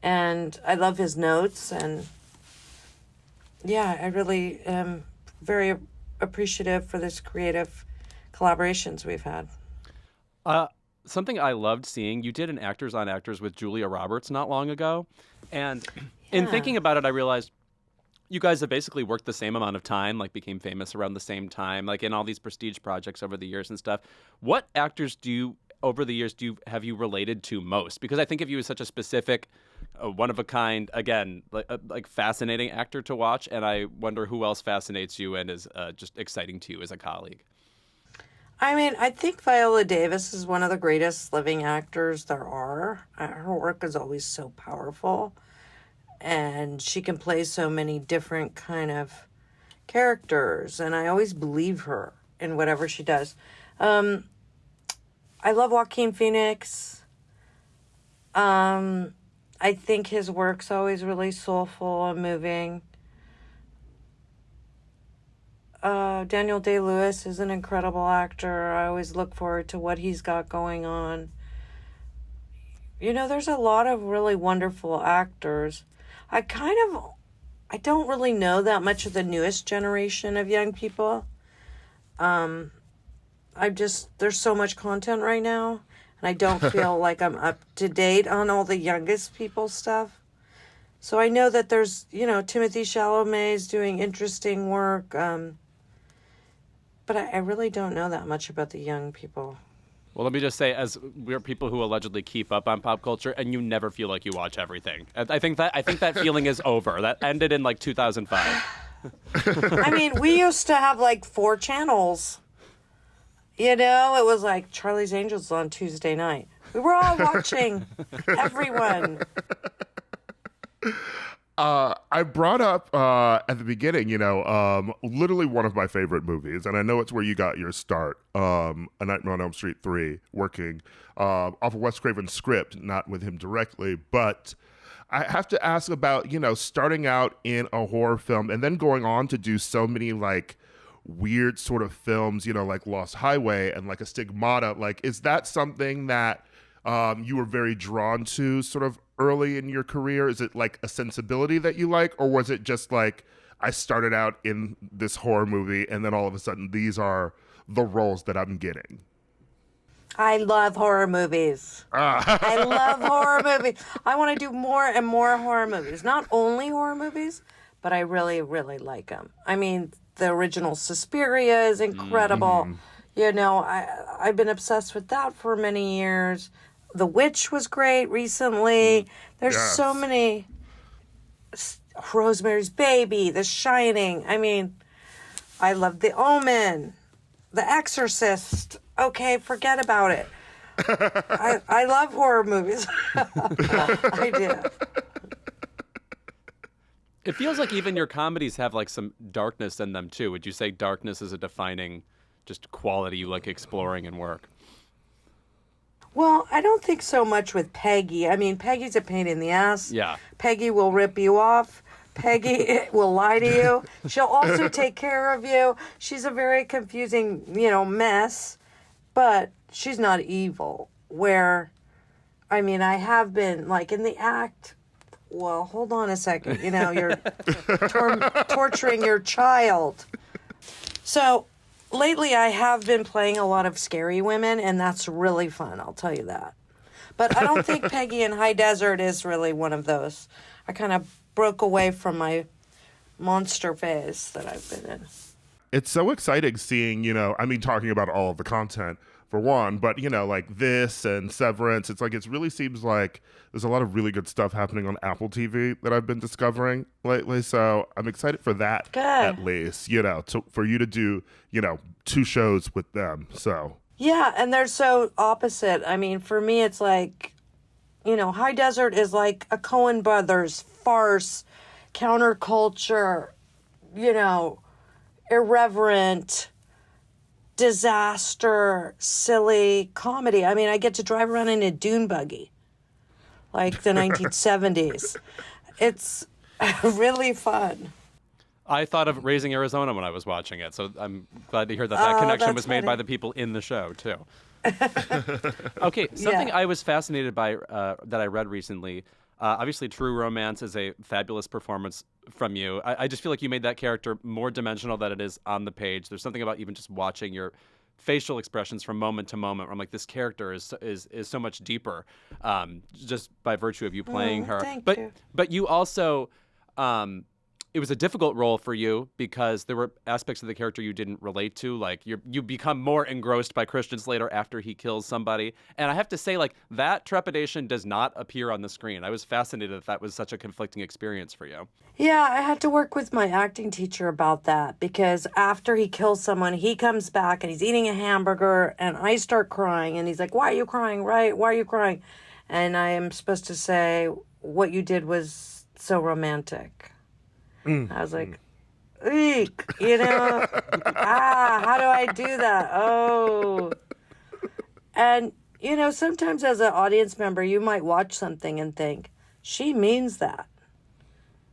and I love his notes, and yeah, I really am very appreciative for this creative collaborations we've had. Something I loved seeing, you did an Actors on Actors with Julia Roberts not long ago, and in thinking about it, I realized you guys have basically worked the same amount of time, like became famous around the same time, like in all these prestige projects over the years and stuff. What actors over the years have you related to most? Because I think of you as such a specific, one of a kind, again, like fascinating actor to watch, and I wonder who else fascinates you and is just exciting to you as a colleague. I mean, I think Viola Davis is one of the greatest living actors there are. Her work is always so powerful, and she can play so many different kind of characters, and I always believe her in whatever she does. I love Joaquin Phoenix. I think his work's always really soulful and moving. Daniel Day-Lewis is an incredible actor. I always look forward to what he's got going on. You know, there's a lot of really wonderful actors. I don't really know that much of the newest generation of young people. There's so much content right now, and I don't feel like I'm up to date on all the youngest people's stuff. So I know that there's, Timothée Chalamet is doing interesting work, but I really don't know that much about the young people. Well, let me just say, as we're people who allegedly keep up on pop culture, and you never feel like you watch everything. I think that feeling is over. That ended in like 2005. I mean, we used to have like 4 channels. It was like Charlie's Angels on Tuesday night. We were all watching. Everyone. I brought up at the beginning, literally one of my favorite movies, and I know it's where you got your start, A Nightmare on Elm Street 3, working off of Wes Craven's script, not with him directly, but I have to ask about, starting out in a horror film and then going on to do so many, like, weird sort of films, like Lost Highway and like a Stigmata. Like, is that something that you were very drawn to sort of early in your career? Is it like a sensibility that you like, or was it just like, I started out in this horror movie and then all of a sudden these are the roles that I'm getting? I love horror movies. I love horror movies. I want to do more and more horror movies. Not only horror movies, but I really, really like them. I mean, the original Suspiria is incredible. I've been obsessed with that for many years. The Witch was great recently. There's so many. Rosemary's Baby, The Shining. I mean, I love The Omen, The Exorcist. Okay, forget about it. I love horror movies. I do. It feels like even your comedies have like some darkness in them too. Would you say darkness is a defining just quality you like exploring in work? Well, I don't think so much with Peggy. I mean, Peggy's a pain in the ass. Yeah. Peggy will rip you off. Peggy will lie to you. She'll also take care of you. She's a very confusing, mess, but she's not evil. Where, I mean, I have been, like, in the act, well, hold on a second. You're torturing your child. So lately I have been playing a lot of scary women, and that's really fun, I'll tell you that. But I don't think Peggy in High Desert is really one of those. I kind of broke away from my monster phase that I've been in. It's so exciting seeing, talking about all of the content for one, but, like this and Severance, it's like, it really seems like there's a lot of really good stuff happening on Apple TV that I've been discovering lately. So I'm excited for that, at least, for you to do, 2 shows with them. So. Yeah, and they're so opposite. I mean, for me, it's like, High Desert is like a Coen Brothers farce, counterculture, irreverent, disaster, silly comedy. I mean, I get to drive around in a dune buggy, like the 1970s. It's really fun. I thought of Raising Arizona when I was watching it, so I'm glad to hear that connection was made by the people in the show, too. Okay, something I was fascinated by that I read recently, obviously True Romance is a fabulous performance from you. I just feel like you made that character more dimensional than it is on the page. There's something about even just watching your facial expressions from moment to moment where I'm like, this character is so much deeper just by virtue of you playing her. Thank you. But you also... it was a difficult role for you because there were aspects of the character you didn't relate to. Like you become more engrossed by Christian Slater after he kills somebody. And I have to say, like, that trepidation does not appear on the screen. I was fascinated that was such a conflicting experience for you. Yeah, I had to work with my acting teacher about that because after he kills someone, he comes back and he's eating a hamburger and I start crying and he's like, "Why are you crying? Right? Why are you crying?" And I am supposed to say, "What you did was so romantic." I was like, eek, how do I do that? Oh. And, sometimes as an audience member, you might watch something and think, she means that.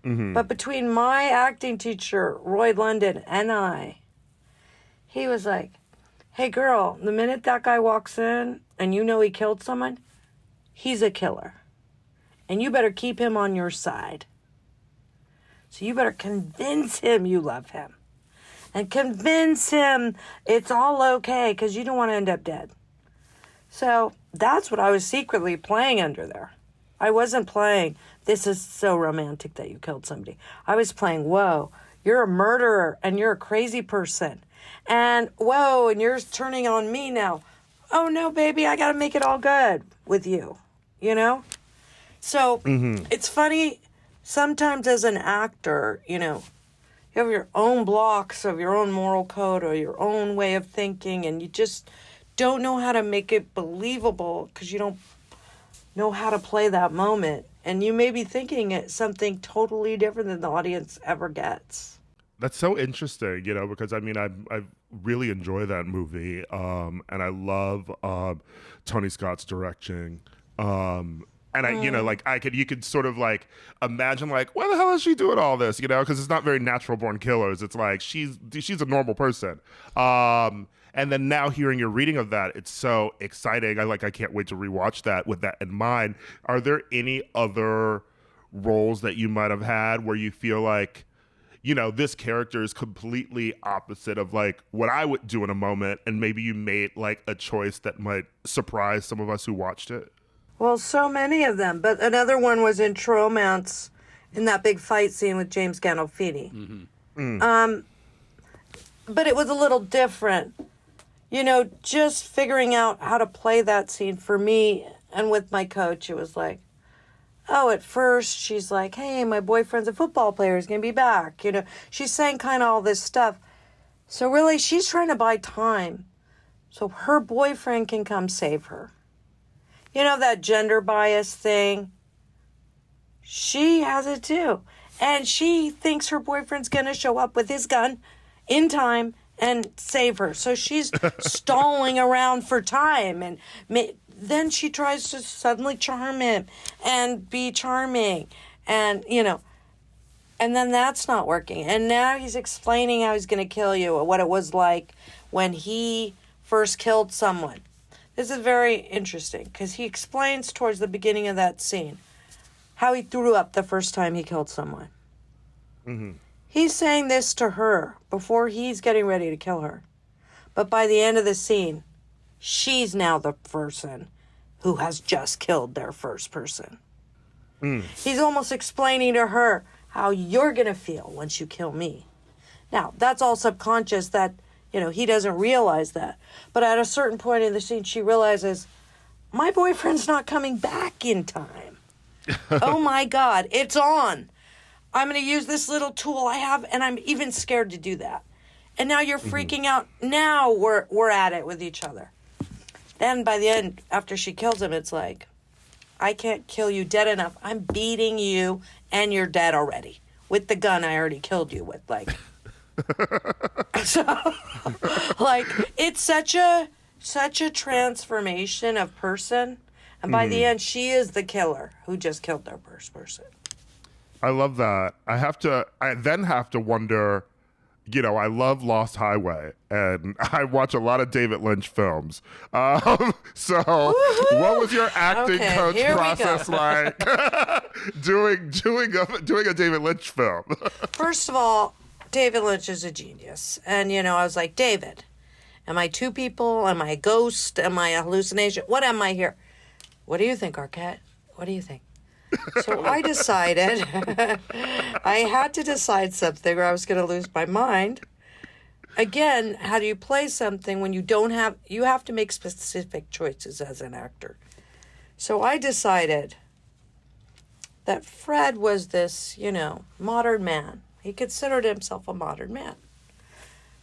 Mm-hmm. But between my acting teacher, Roy London, and he was like, "Hey, girl, the minute that guy walks in and he killed someone, he's a killer. And you better keep him on your side. So you better convince him you love him. And convince him it's all okay because you don't want to end up dead." So that's what I was secretly playing under there. I wasn't playing, "This is so romantic that you killed somebody." I was playing, "Whoa, you're a murderer and you're a crazy person. And whoa, and you're turning on me now. Oh no, baby, I got to make it all good with you." So It's funny. Sometimes as an actor, you have your own blocks of your own moral code or your own way of thinking, and you just don't know how to make it believable because you don't know how to play that moment. And you may be thinking it's something totally different than the audience ever gets. That's so interesting, because I really enjoy that movie, and I love Tony Scott's directing. And you could sort of like imagine like, why the hell is she doing all this? Because it's not very natural born killers. It's like she's a normal person. And then now hearing your reading of that, it's so exciting. I can't wait to rewatch that with that in mind. Are there any other roles that you might have had where you feel like, this character is completely opposite of like what I would do in a moment, and maybe you made like a choice that might surprise some of us who watched it? Well, so many of them. But another one was in True Romance, in that big fight scene with James Gandolfini. Mm-hmm. But it was a little different. Just figuring out how to play that scene for me and with my coach, it was like, at first she's like, "Hey, my boyfriend's a football player. He's going to be back." She's saying kind of all this stuff. So really, she's trying to buy time so her boyfriend can come save her. That gender bias thing, she has it too. And she thinks her boyfriend's going to show up with his gun in time and save her. So she's stalling around for time. And then she tries to suddenly charm him and be charming. And, and then that's not working. And now he's explaining how he's going to kill you or what it was like when he first killed someone. This is very interesting because he explains towards the beginning of that scene how he threw up the first time he killed someone. Mm-hmm. He's saying this to her before he's getting ready to kill her. But by the end of the scene, she's now the person who has just killed their first person. He's almost explaining to her how you're going to feel once you kill me. Now, that's all subconscious that, he doesn't realize that. But at a certain point in the scene, she realizes, my boyfriend's not coming back in time. Oh my God, it's on. I'm going to use this little tool I have, and I'm even scared to do that. And now you're freaking out. Now we're at it with each other. Then by the end, after she kills him, it's like, I can't kill you dead enough. I'm beating you, and you're dead already with the gun I already killed you with. Like, so, like, it's such a transformation of person, and by the end, she is the killer who just killed their first person. I love that. I then have to wonder, I love Lost Highway, and I watch a lot of David Lynch films. So what was your acting coach process like doing a David Lynch film? First of all, David Lynch is a genius. And, I was like, David, am I two people? Am I a ghost? Am I a hallucination? What am I here? What do you think, Arquette? What do you think? So I decided, I had to decide something or I was going to lose my mind. Again, how do you play something when you have to make specific choices as an actor. So I decided that Fred was this, modern man. He considered himself a modern man.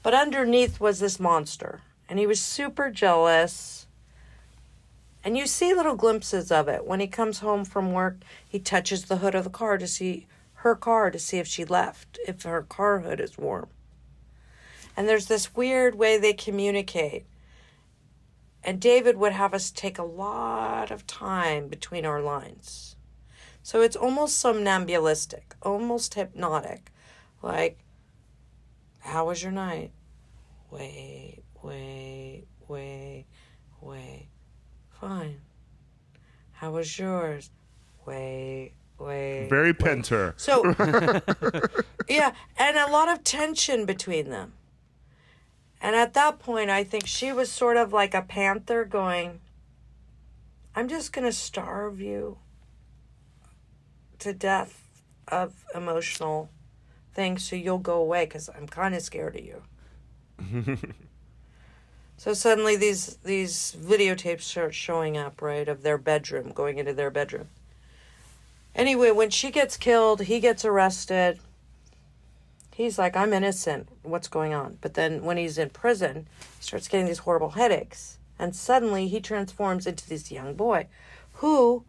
But underneath was this monster. And he was super jealous. And you see little glimpses of it. When he comes home from work, he touches the hood of the car to see if she left, if her car hood is warm. And there's this weird way they communicate. And David would have us take a lot of time between our lines. So it's almost somnambulistic, almost hypnotic. Like, how was your night? Wait. Fine. How was yours? Wait. Very Pinter. So, yeah, and a lot of tension between them. And at that point, I think she was sort of like a panther going, I'm just going to starve you to death of emotional things so you'll go away because I'm kind of scared of you. So suddenly these videotapes start showing up, right, of their bedroom, going into their bedroom. Anyway, when she gets killed, he gets arrested. He's like, I'm innocent. What's going on? But then when he's in prison, he starts getting these horrible headaches. And suddenly he transforms into this young boy who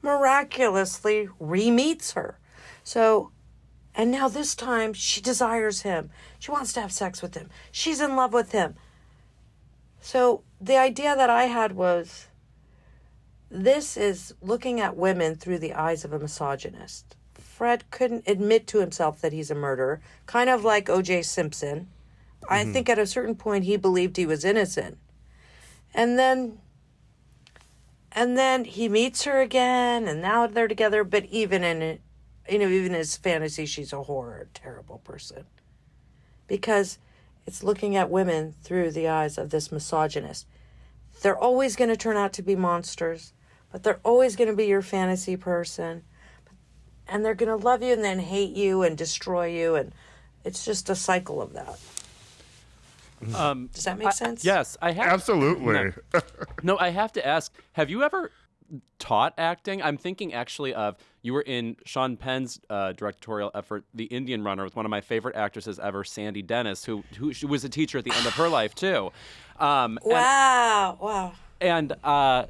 miraculously re-meets her. So, and now this time she desires him. She wants to have sex with him. She's in love with him. So the idea that I had was, this is looking at women through the eyes of a misogynist. Fred couldn't admit to himself that he's a murderer, kind of like O.J. Simpson. I think at a certain point he believed he was innocent. And then he meets her again, and now they're together, but even in his fantasy, she's a horror, terrible person. Because it's looking at women through the eyes of this misogynist. They're always going to turn out to be monsters, but they're always going to be your fantasy person. And they're going to love you and then hate you and destroy you. And it's just a cycle of that. Does that make sense? Yes, I have. Absolutely. No, I have to ask, have you ever taught acting? I'm thinking actually of, you were in Sean Penn's directorial effort, The Indian Runner, with one of my favorite actresses ever, Sandy Dennis, who she was a teacher at the end of her life too. Wow. And I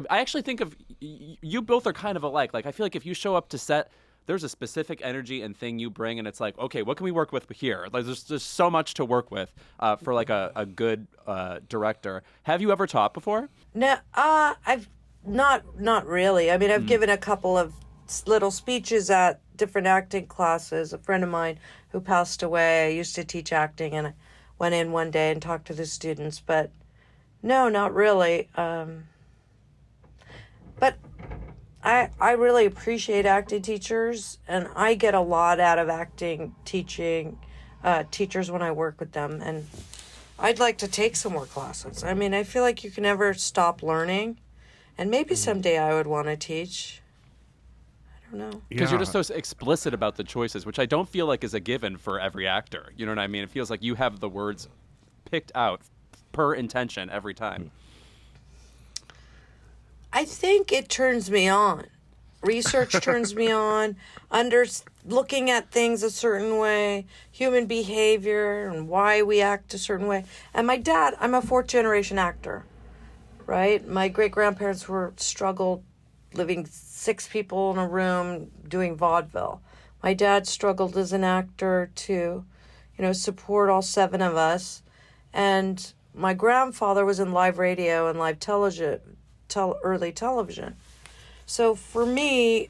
actually think of, you both are kind of alike. Like, I feel like if you show up to set, there's a specific energy and thing you bring, and it's like, okay, what can we work with here? Like, there's just so much to work with for like a good director. Have you ever taught before? No, I've not really. I mean, I've given a couple of little speeches at different acting classes. A friend of mine who passed away, I used to teach acting, and I went in one day and talked to the students, but no, not really. But I really appreciate acting teachers, and I get a lot out of acting teaching teachers when I work with them, and I'd like to take some more classes. I mean, I feel like you can never stop learning, And maybe someday I would want to teach. I don't know. Because you're just so explicit about the choices, which I don't feel like is a given for every actor. You know what I mean? It feels like you have the words picked out per intention every time. I think it turns me on. Research turns me on. Looking at things a certain way, human behavior and why we act a certain way. And my dad, I'm a fourth generation actor, right? My great grandparents struggled living 6 people in a room doing vaudeville. My dad struggled as an actor to, support all 7 of us. And my grandfather was in live radio and live television, early television. So for me,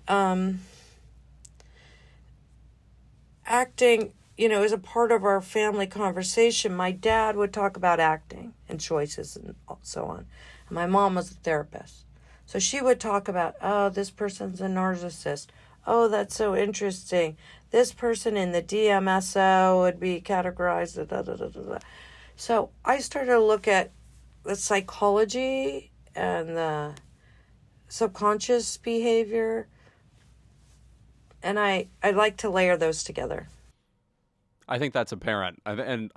acting, is a part of our family conversation. My dad would talk about acting and choices and so on. And my mom was a therapist. So she would talk about, oh, this person's a narcissist. Oh, that's so interesting. This person in the DMSO would be categorized. Da, da, da, da, da. So I started to look at the psychology and the subconscious behavior, and I like to layer those together. I think that's apparent, and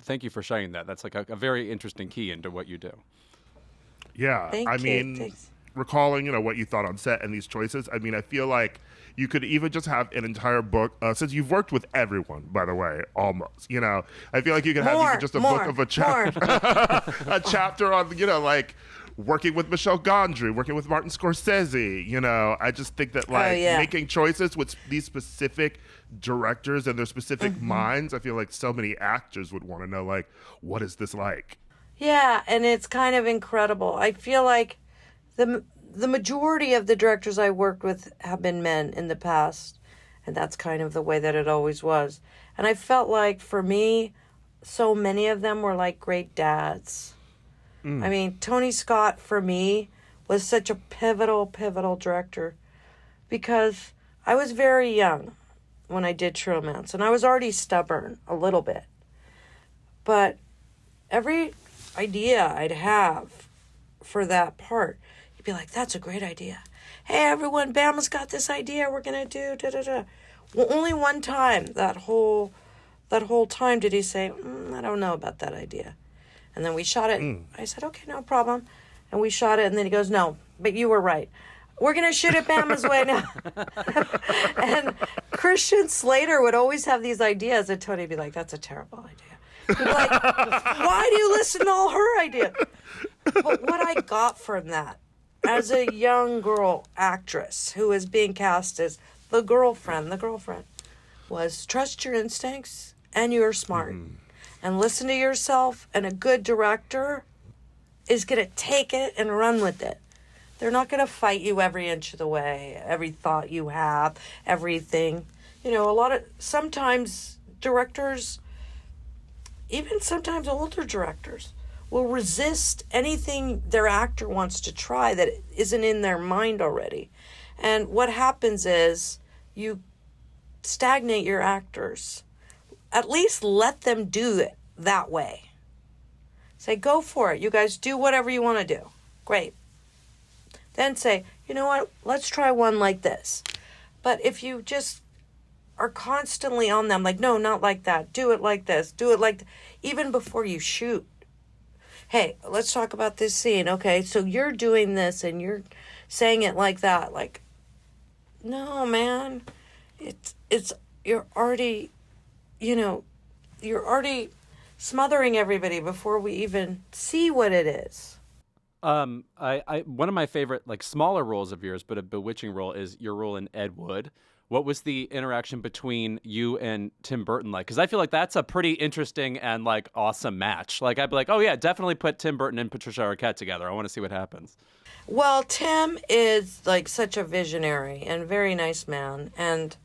thank you for sharing that. That's like a very interesting key into what you do. Yeah, Thank you. Thanks. Recalling, what you thought on set and these choices, I feel like you could even just have an entire book, since you've worked with everyone, by the way, almost, I feel like you could have just a book of a chapter, a chapter on, like working with Michel Gondry, working with Martin Scorsese, I just think that making choices with these specific directors and their specific minds, I feel like so many actors would want to know, like, what is this like? Yeah, and it's kind of incredible. I feel like the majority of the directors I worked with have been men in the past, and that's kind of the way that it always was. And I felt like, for me, so many of them were like great dads. Tony Scott, for me, was such a pivotal director, because I was very young when I did True Romance, and I was already stubborn a little bit. But every idea I'd have for that part, you'd be like, that's a great idea. Hey, everyone, Bama's got this idea we're going to do, da-da-da. Well, only one time that whole time did he say, I don't know about that idea. And then we shot it. I said, okay, no problem. And we shot it, and then he goes, no, but you were right. We're going to shoot it Bama's way now. And Christian Slater would always have these ideas, and Tony would be like, that's a terrible idea. He'd be like, why do you listen to all her ideas? But what I got from that, as a young girl actress who was being cast as the girlfriend, was trust your instincts, and you're smart. And listen to yourself, and a good director is going to take it and run with it. They're not going to fight you every inch of the way, every thought you have, everything. Sometimes directors, even sometimes older directors, will resist anything their actor wants to try that isn't in their mind already. And what happens is you stagnate your actors. At least let them do it that way. Say, go for it. You guys do whatever you want to do. Great. Then say, you know what? Let's try one like this. But if you just are constantly on them, like, no, not like that. Do it like this. Do it like even before you shoot. Hey, let's talk about this scene. Okay, so you're doing this and you're saying it like that. Like, no, man. You're already smothering everybody before we even see what it is. One of my favorite, smaller roles of yours, but a bewitching role, is your role in Ed Wood. What was the interaction between you and Tim Burton like? Because I feel like that's a pretty interesting and awesome match. I'd be like, oh yeah, definitely put Tim Burton and Patricia Arquette together. I want to see what happens. Well, Tim is such a visionary and very nice man, and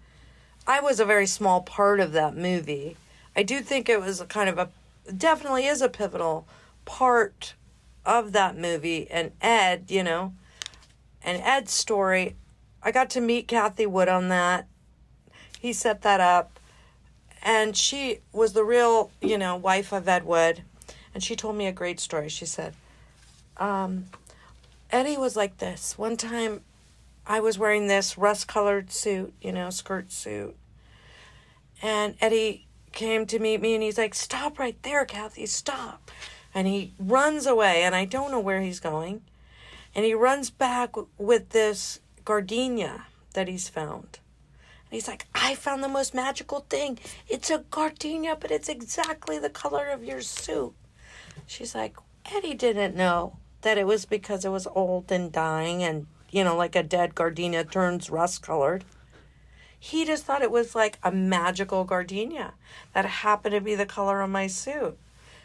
I was a very small part of that movie. I do think it was definitely is a pivotal part of that movie. And Ed, and Ed's story, I got to meet Kathy Wood on that. He set that up. And she was the real, wife of Ed Wood. And she told me a great story. She said, Eddie was like this. One time I was wearing this rust-colored suit, skirt suit. And Eddie came to meet me and he's like, "Stop right there, Kathy, stop." And he runs away and I don't know where he's going. And he runs back with this gardenia that he's found. And he's like, "I found the most magical thing. It's a gardenia, but it's exactly the color of your suit." She's like, "Eddie didn't know that it was because it was old and dying and, like a dead gardenia turns rust-colored. He just thought it was like a magical gardenia that happened to be the color of my suit."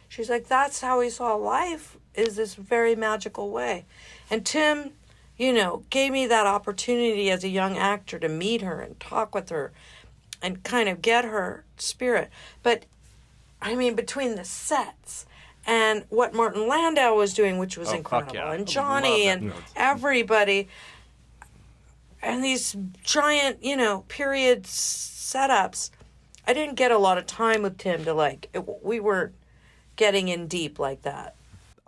She's like, "That's how he saw life, is this very magical way." And Tim, gave me that opportunity as a young actor to meet her and talk with her and kind of get her spirit. But, between the sets and what Martin Landau was doing, which was incredible, yeah. and Johnny and everybody, and these giant, period setups, I didn't get a lot of time with Tim to we weren't getting in deep like that.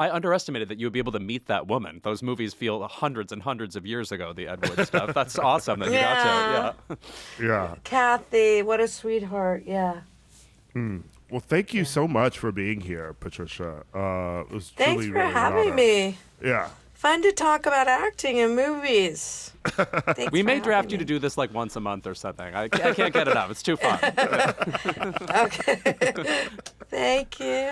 I underestimated that you would be able to meet that woman. Those movies feel hundreds and hundreds of years ago, the Ed Wood stuff. That's awesome that you got to. Yeah. Yeah. Kathy, what a sweetheart. Yeah. Well, thank you so much for being here, Patricia. It was Thanks truly for really having an honor. me. Yeah. Fun to talk about acting in movies. We may draft you to do this once a month or something. I can't get it out. It's too fun. Okay. Thank you.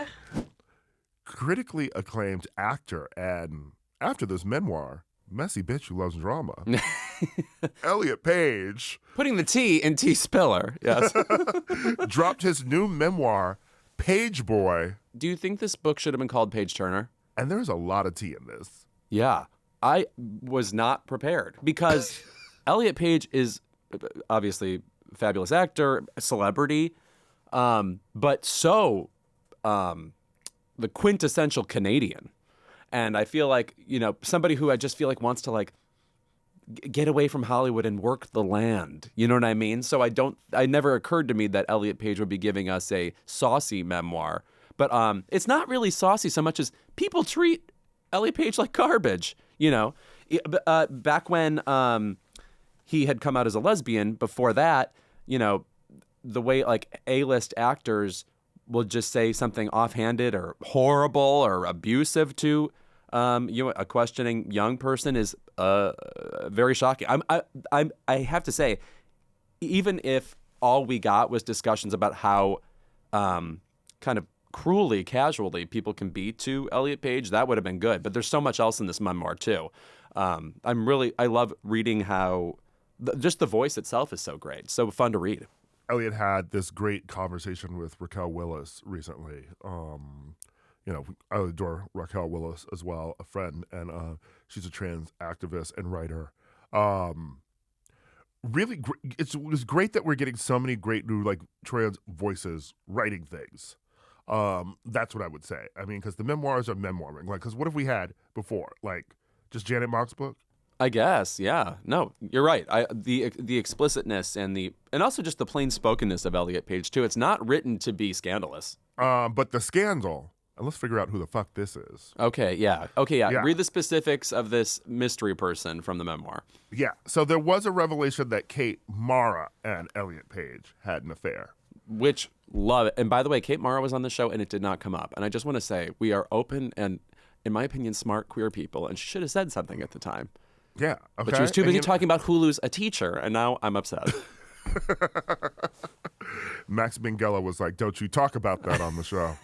Critically acclaimed actor and, after this memoir, messy bitch who loves drama, Elliott Page, Putting the T in T Spiller. Yes. dropped his new memoir, Page Boy, Do you think this book should have been called Page Turner? and there's a lot of tea in this. Yeah. I was not prepared because Elliott Page is obviously a fabulous actor, a celebrity, but so the quintessential Canadian. And I feel like, somebody who I just feel like wants to get away from Hollywood and work the land. You know what I mean? So it never occurred to me that Elliott Page would be giving us a saucy memoir. But it's not really saucy so much as people treat Elliott Page like garbage. Back when he had come out as a lesbian, before that, the way A-list actors will just say something offhanded or horrible or abusive to a questioning young person is very shocking. I have to say, even if all we got was discussions about how kind of cruelly, casually people can be to Elliott Page, that would have been good. But there's so much else in this memoir too. I love reading how just the voice itself is so great, so fun to read. Elliott had this great conversation with Raquel Willis recently. I adore Raquel Willis as well, a friend, and she's a trans activist and writer. Really, it was great that we're getting so many great new trans voices writing things. That's what I would say. Because the memoirs are memoiring. Because what have we had before? Just Janet Mock's book? I guess, yeah. No, you're right. The explicitness and also just the plain spokenness of Elliott Page too. It's not written to be scandalous. But the scandal, and let's figure out who the fuck this is. Okay, yeah. Read the specifics of this mystery person from the memoir. Yeah. So there was a revelation that Kate Mara and Elliott Page had an affair. Which, love it. And by the way, Kate Mara was on the show and it did not come up. And I just want to say, we are open and, in my opinion, smart queer people, and she should have said something at the time. Yeah, okay. But she was too busy talking about Hulu's A Teacher, and now I'm upset. Max Minghella was like, "Don't you talk about that on the show."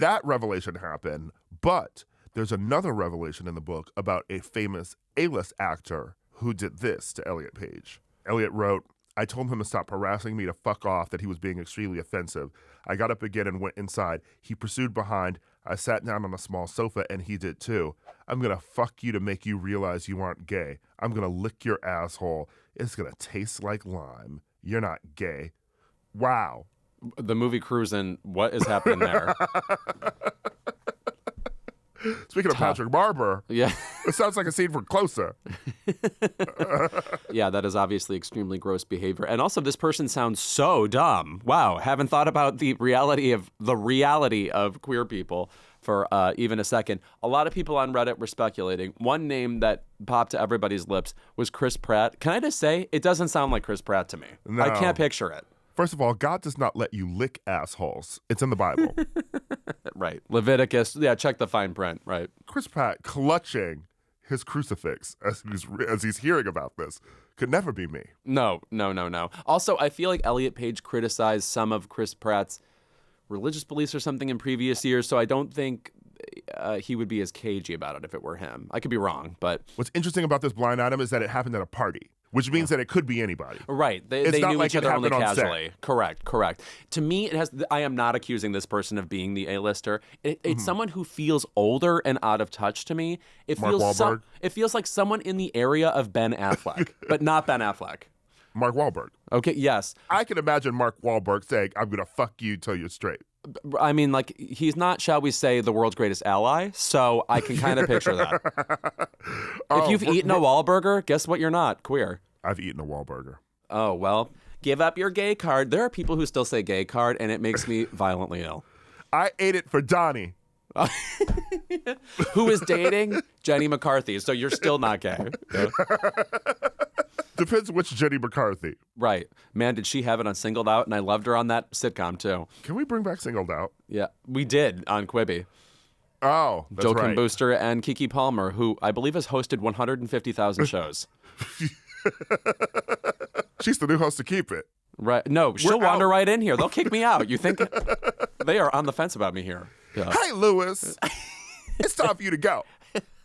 That revelation happened, but there's another revelation in the book about a famous A-list actor who did this to Elliott Page. Elliott wrote, "I told him to stop harassing me, to fuck off, that he was being extremely offensive. I got up again and went inside. He pursued behind. I sat down on a small sofa and he did too. I'm going to fuck you to make you realize you aren't gay. I'm going to lick your asshole. It's going to taste like lime. You're not gay." Wow. The movie Cruisin', what is happening there? Speaking of Patrick Barber, Yeah. it sounds like a scene from Closer. Yeah, that is obviously extremely gross behavior. And also, this person sounds so dumb. Wow, haven't thought about the reality of queer people for even a second. A lot of people on Reddit were speculating. One name that popped to everybody's lips was Chris Pratt. Can I just say, it doesn't sound like Chris Pratt to me. No. I can't picture it. First of all, God does not let you lick assholes. It's in the Bible. Right. Leviticus. Yeah, check the fine print. Right. Chris Pratt clutching his crucifix as he's hearing about this could never be me. No. Also, I feel like Elliott Page criticized some of Chris Pratt's religious beliefs or something in previous years, so I don't think he would be as cagey about it if it were him. I could be wrong, but... What's interesting about this blind item is that it happened at a party, which means that it could be anybody. Right. They not knew like each it other only happened on set. casually. Correct. To me, I am not accusing this person of being the A-lister. It's someone who feels older and out of touch to me. It Mark feels Wahlberg? It feels like someone in the area of Ben Affleck, but not Ben Affleck. Mark Wahlberg. Okay, yes. I can imagine Mark Wahlberg saying, I'm going to fuck you till you're straight. I mean, like, he's not, shall we say, the world's greatest ally, so I can kind of picture that. If you've eaten a Wahlburger, guess what you're not? Queer. I've eaten a Wahlburger. Oh, well, give up your gay card. There are people who still say gay card, and it makes me violently ill. I ate it for Donnie. Who is dating Jenny McCarthy, so you're still not gay. Yeah. Depends which Jenny McCarthy. Right. Man, did she have it on Singled Out, and I loved her on that sitcom, too. Can we bring back Singled Out? Yeah, we did on Quibi. Oh, that's Joe Kim right. Booster and Keke Palmer, who I believe has hosted 150,000 shows. She's the new host to Keep It. Right. No, she'll We're wander out. right in here. They'll kick me out. You think they are on the fence about me here? Yeah. Hey, Lewis. It's time for you to go.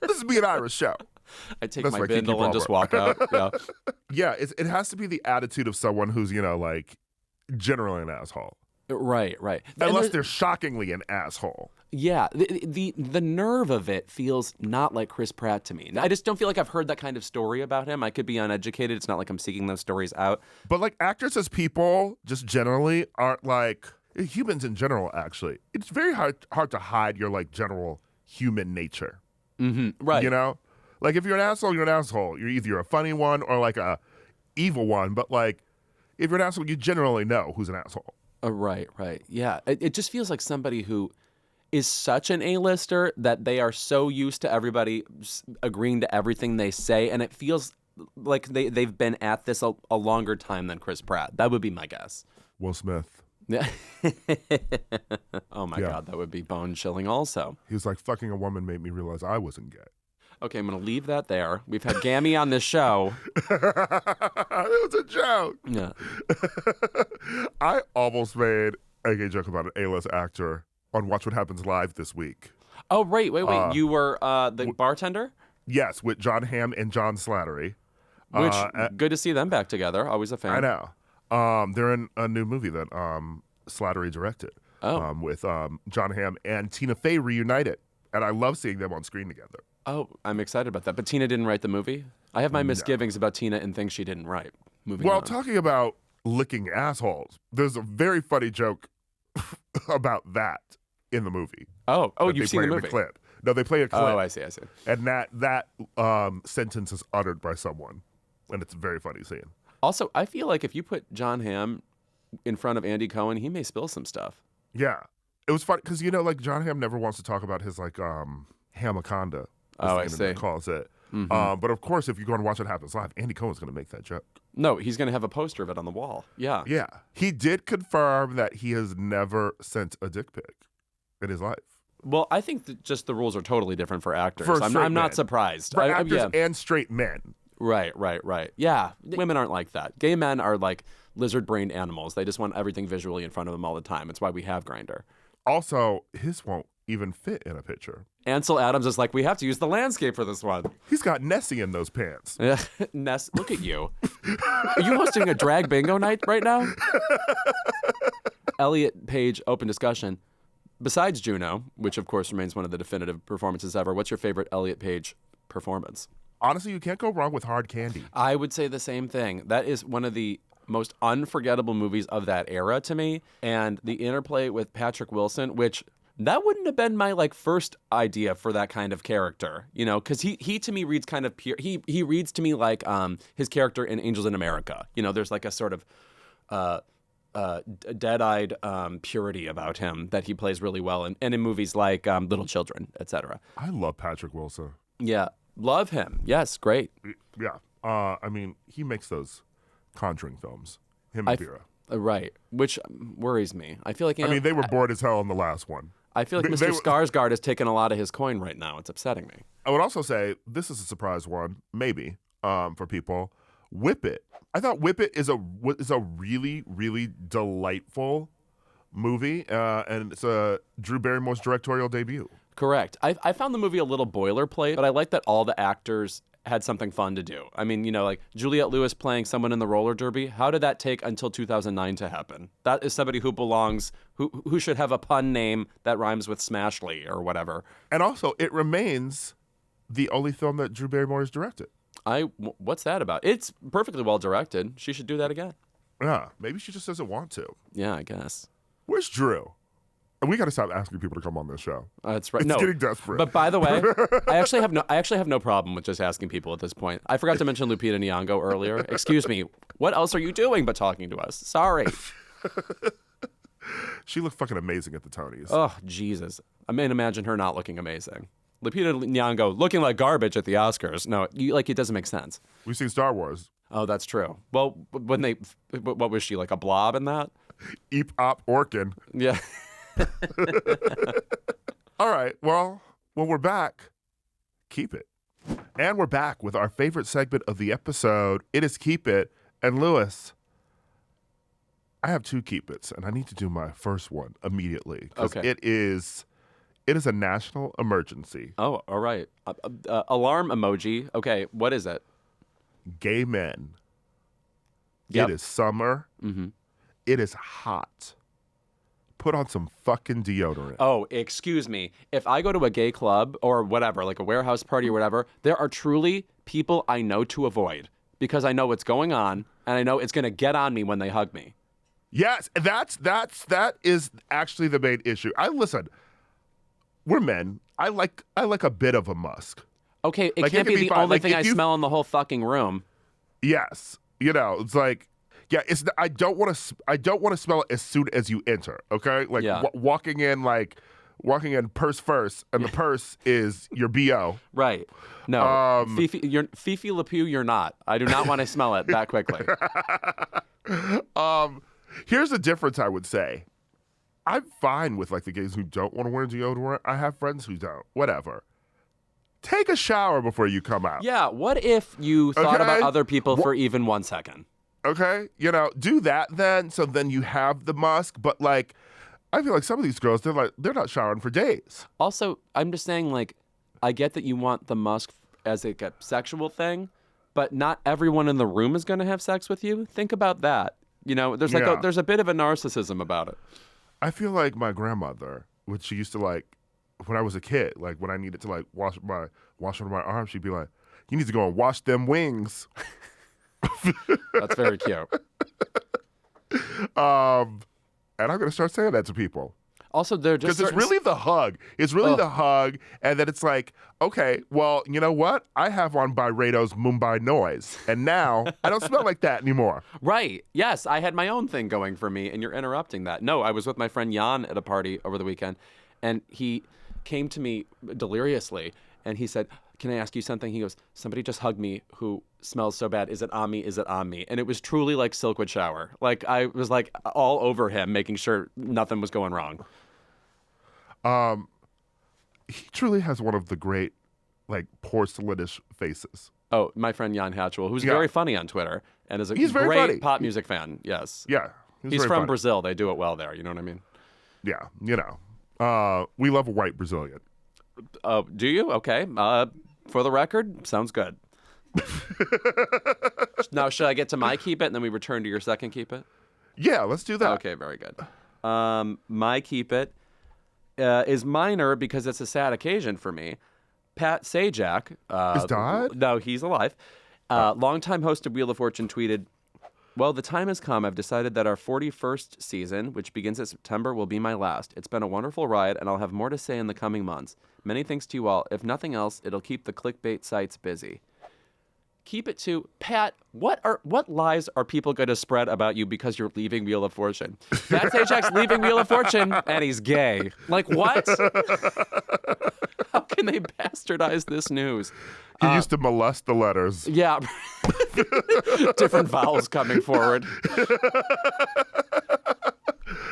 This is Me and Ira's show. I take That's my right, Keke bindle and just walk Palmer. out. Yeah. Yeah, it has to be the attitude of someone who's, like, generally an asshole. Right. Unless they're shockingly an asshole. Yeah, the nerve of it feels not like Chris Pratt to me. I just don't feel like I've heard that kind of story about him. I could be uneducated. It's not like I'm seeking those stories out. But, like, actors as people just generally aren't, like, humans in general, actually. It's very hard to hide your, like, general human nature. Mm-hmm. Right. You know? Like, if you're an asshole, you're an asshole. You're either a funny one or, like, a evil one. But, like, if you're an asshole, you generally know who's an asshole. Right. Yeah, it just feels like somebody who is such an A-lister that they are so used to everybody agreeing to everything they say, and it feels like they've been at this a longer time than Chris Pratt. That would be my guess. Will Smith. Yeah. Oh, my God, that would be bone-chilling also. He was like, fucking a woman made me realize I wasn't gay. Okay, I'm going to leave that there. We've had Gammy on this show. It was a joke. Yeah. I almost made a gay joke about an A-list actor on Watch What Happens Live this week. Oh, wait. You were the bartender? Yes, with John Hamm and John Slattery. Which, good to see them back together. Always a fan. I know. They're in a new movie that Slattery directed. Oh. With John Hamm and Tina Fey reunited. And I love seeing them on screen together. Oh, I'm excited about that. But Tina didn't write the movie? I have my misgivings about Tina and things she didn't write. Moving on. Talking about licking assholes, there's a very funny joke about that in the movie. Oh, that you've seen the movie? clip. No, they play a clip. Oh, I see. And that sentence is uttered by someone. And it's a very funny scene. Also, I feel like if you put John Hamm in front of Andy Cohen, he may spill some stuff. Yeah. It was funny because, like, John Hamm never wants to talk about his, like, Hamaconda. Oh, I see. Calls it. Mm-hmm. But of course, if you go and watch What Happens Live, Andy Cohen's going to make that joke. No, he's going to have a poster of it on the wall. Yeah. Yeah. He did confirm that he has never sent a dick pic in his life. Well, I think that just the rules are totally different for actors. For I'm straight not men. surprised. For actors and straight men. Right. Yeah. Women aren't like that. Gay men are like lizard-brained animals. They just want everything visually in front of them all the time. It's why we have Grindr. Also, his won't even fit in a picture. Ansel Adams is like, we have to use the landscape for this one. He's got Nessie in those pants. Ness, look at you. Are you hosting a drag bingo night right now? Elliott Page, open discussion. Besides Juno, which of course remains one of the definitive performances ever, what's your favorite Elliott Page performance? Honestly, you can't go wrong with Hard Candy. I would say the same thing. That is one of the most unforgettable movies of that era to me. And the interplay with Patrick Wilson, which that wouldn't have been my first idea for that kind of character, because he to me reads kind of pure. He reads to me like his character in Angels in America. There's like a sort of dead-eyed purity about him that he plays really well, and in movies like Little Children, etc. I love Patrick Wilson. Yeah, love him. Yes, great. Yeah. I mean, he makes those Conjuring films. Him and Vera. Right, which worries me. I feel like I mean, they were bored as hell in the last one. I feel like Mr. Skarsgård has taken a lot of his coin right now. It's upsetting me. I would also say this is a surprise one, maybe, for people. Whip It. I thought Whip It is a really, really delightful movie, and it's Drew Barrymore's directorial debut. Correct. I found the movie a little boilerplate, but I like that all the actors had something fun to do. I mean, like Juliette Lewis playing someone in the roller derby. How did that take until 2009 to happen? That is somebody who belongs, who should have a pun name that rhymes with Smashley or whatever. And also, it remains the only film that Drew Barrymore has directed. What's that about? It's perfectly well directed. She should do that again. Yeah, maybe she just doesn't want to. Yeah, I guess. Where's Drew? And we got to stop asking people to come on this show. That's right. It's getting desperate. But by the way, I actually have no problem with just asking people at this point. I forgot to mention Lupita Nyong'o earlier. Excuse me. What else are you doing but talking to us? Sorry. She looked fucking amazing at the Tonys. Oh, Jesus. I mean, imagine her not looking amazing. Lupita Nyong'o looking like garbage at the Oscars. No, it doesn't make sense. We've seen Star Wars. Oh, that's true. Well, what was she, like a blob in that? Eep Op Orkin. Yeah. All right. Well, when we're back, keep it. And we're back with our favorite segment of the episode. It is Keep It. And Louis, I have 2 Keep It's, and I need to do my first one immediately. Okay. It is a national emergency. Oh, all right. Alarm emoji. Okay, what is it? Gay men. Yep. It is summer. Mm-hmm. It is hot. Put on some fucking deodorant. Oh, excuse me. If I go to a gay club or whatever, like a warehouse party or whatever, there are truly people I know to avoid because I know what's going on and I know it's going to get on me when they hug me. Yes, that is actually the main issue. Listen, we're men. I like a bit of a musk. Okay, it Like, can't it be can be the fine. only Like, thing if I you- smell in the whole fucking room. Yes, it's like, yeah, I don't want to smell it as soon as you enter. Okay, like Yeah. walking in purse first, and the purse is your BO. Right. No, Fifi LePew, you're not. I do not want to smell it that quickly. Here's the difference, I would say. I'm fine with like the gays who don't want to wear deodorant. I have friends who don't. Whatever. Take a shower before you come out. Yeah, what if you thought about other people for even 1 second? Okay? Do that then, so then you have the musk, but like I feel like some of these girls, they're not showering for days. Also, I'm just saying, like, I get that you want the musk as like a sexual thing, but not everyone in the room is going to have sex with you. Think about that. There's like there's a bit of a narcissism about it. I feel like my grandmother, when she used to like, when I was a kid, like when I needed to like wash under my arm, she'd be like, "You need to go and wash them wings." That's very cute. And I'm gonna start saying that to people. Also, they're just because it's really the hug. It's really the hug, and then it's like, okay, well, you know what? I have on Byredo's Mumbai Noise, and now I don't smell like that anymore. Right. Yes, I had my own thing going for me, and you're interrupting that. No, I was with my friend Jan at a party over the weekend, and he came to me deliriously, and he said, "Can I ask you something?" He goes, "Somebody just hugged me who smells so bad. Is it on me? Is it on me?" And it was truly like Silkwood Shower. Like I was like all over him, making sure nothing was going wrong. He truly has one of the great, like, porcelainish faces. Oh, my friend Jan Hatchwell, who's very funny on Twitter and is a He's very great funny. pop music fan. Yes. Yeah. He's very from funny. Brazil. They do it well there. You know what I mean? Yeah, we love a white Brazilian. Do you? Okay. For the record, sounds good. Now, should I get to my keep it and then we return to your second keep it? Yeah, let's do that. Okay, very good. My keep it is minor because it's a sad occasion for me. Pat Sajak. Is died? No, he's alive. Longtime host of Wheel of Fortune tweeted, "Well, the time has come. I've decided that our 41st season, which begins in September, will be my last. It's been a wonderful ride, and I'll have more to say in the coming months. Many thanks to you all. If nothing else, it'll keep the clickbait sites busy." keep it to, Pat, what lies are people going to spread about you because you're leaving Wheel of Fortune? Pat Sajak's leaving Wheel of Fortune and he's gay. Like, what? How can they bastardize this news? He used to molest the letters. Yeah. Different vowels coming forward.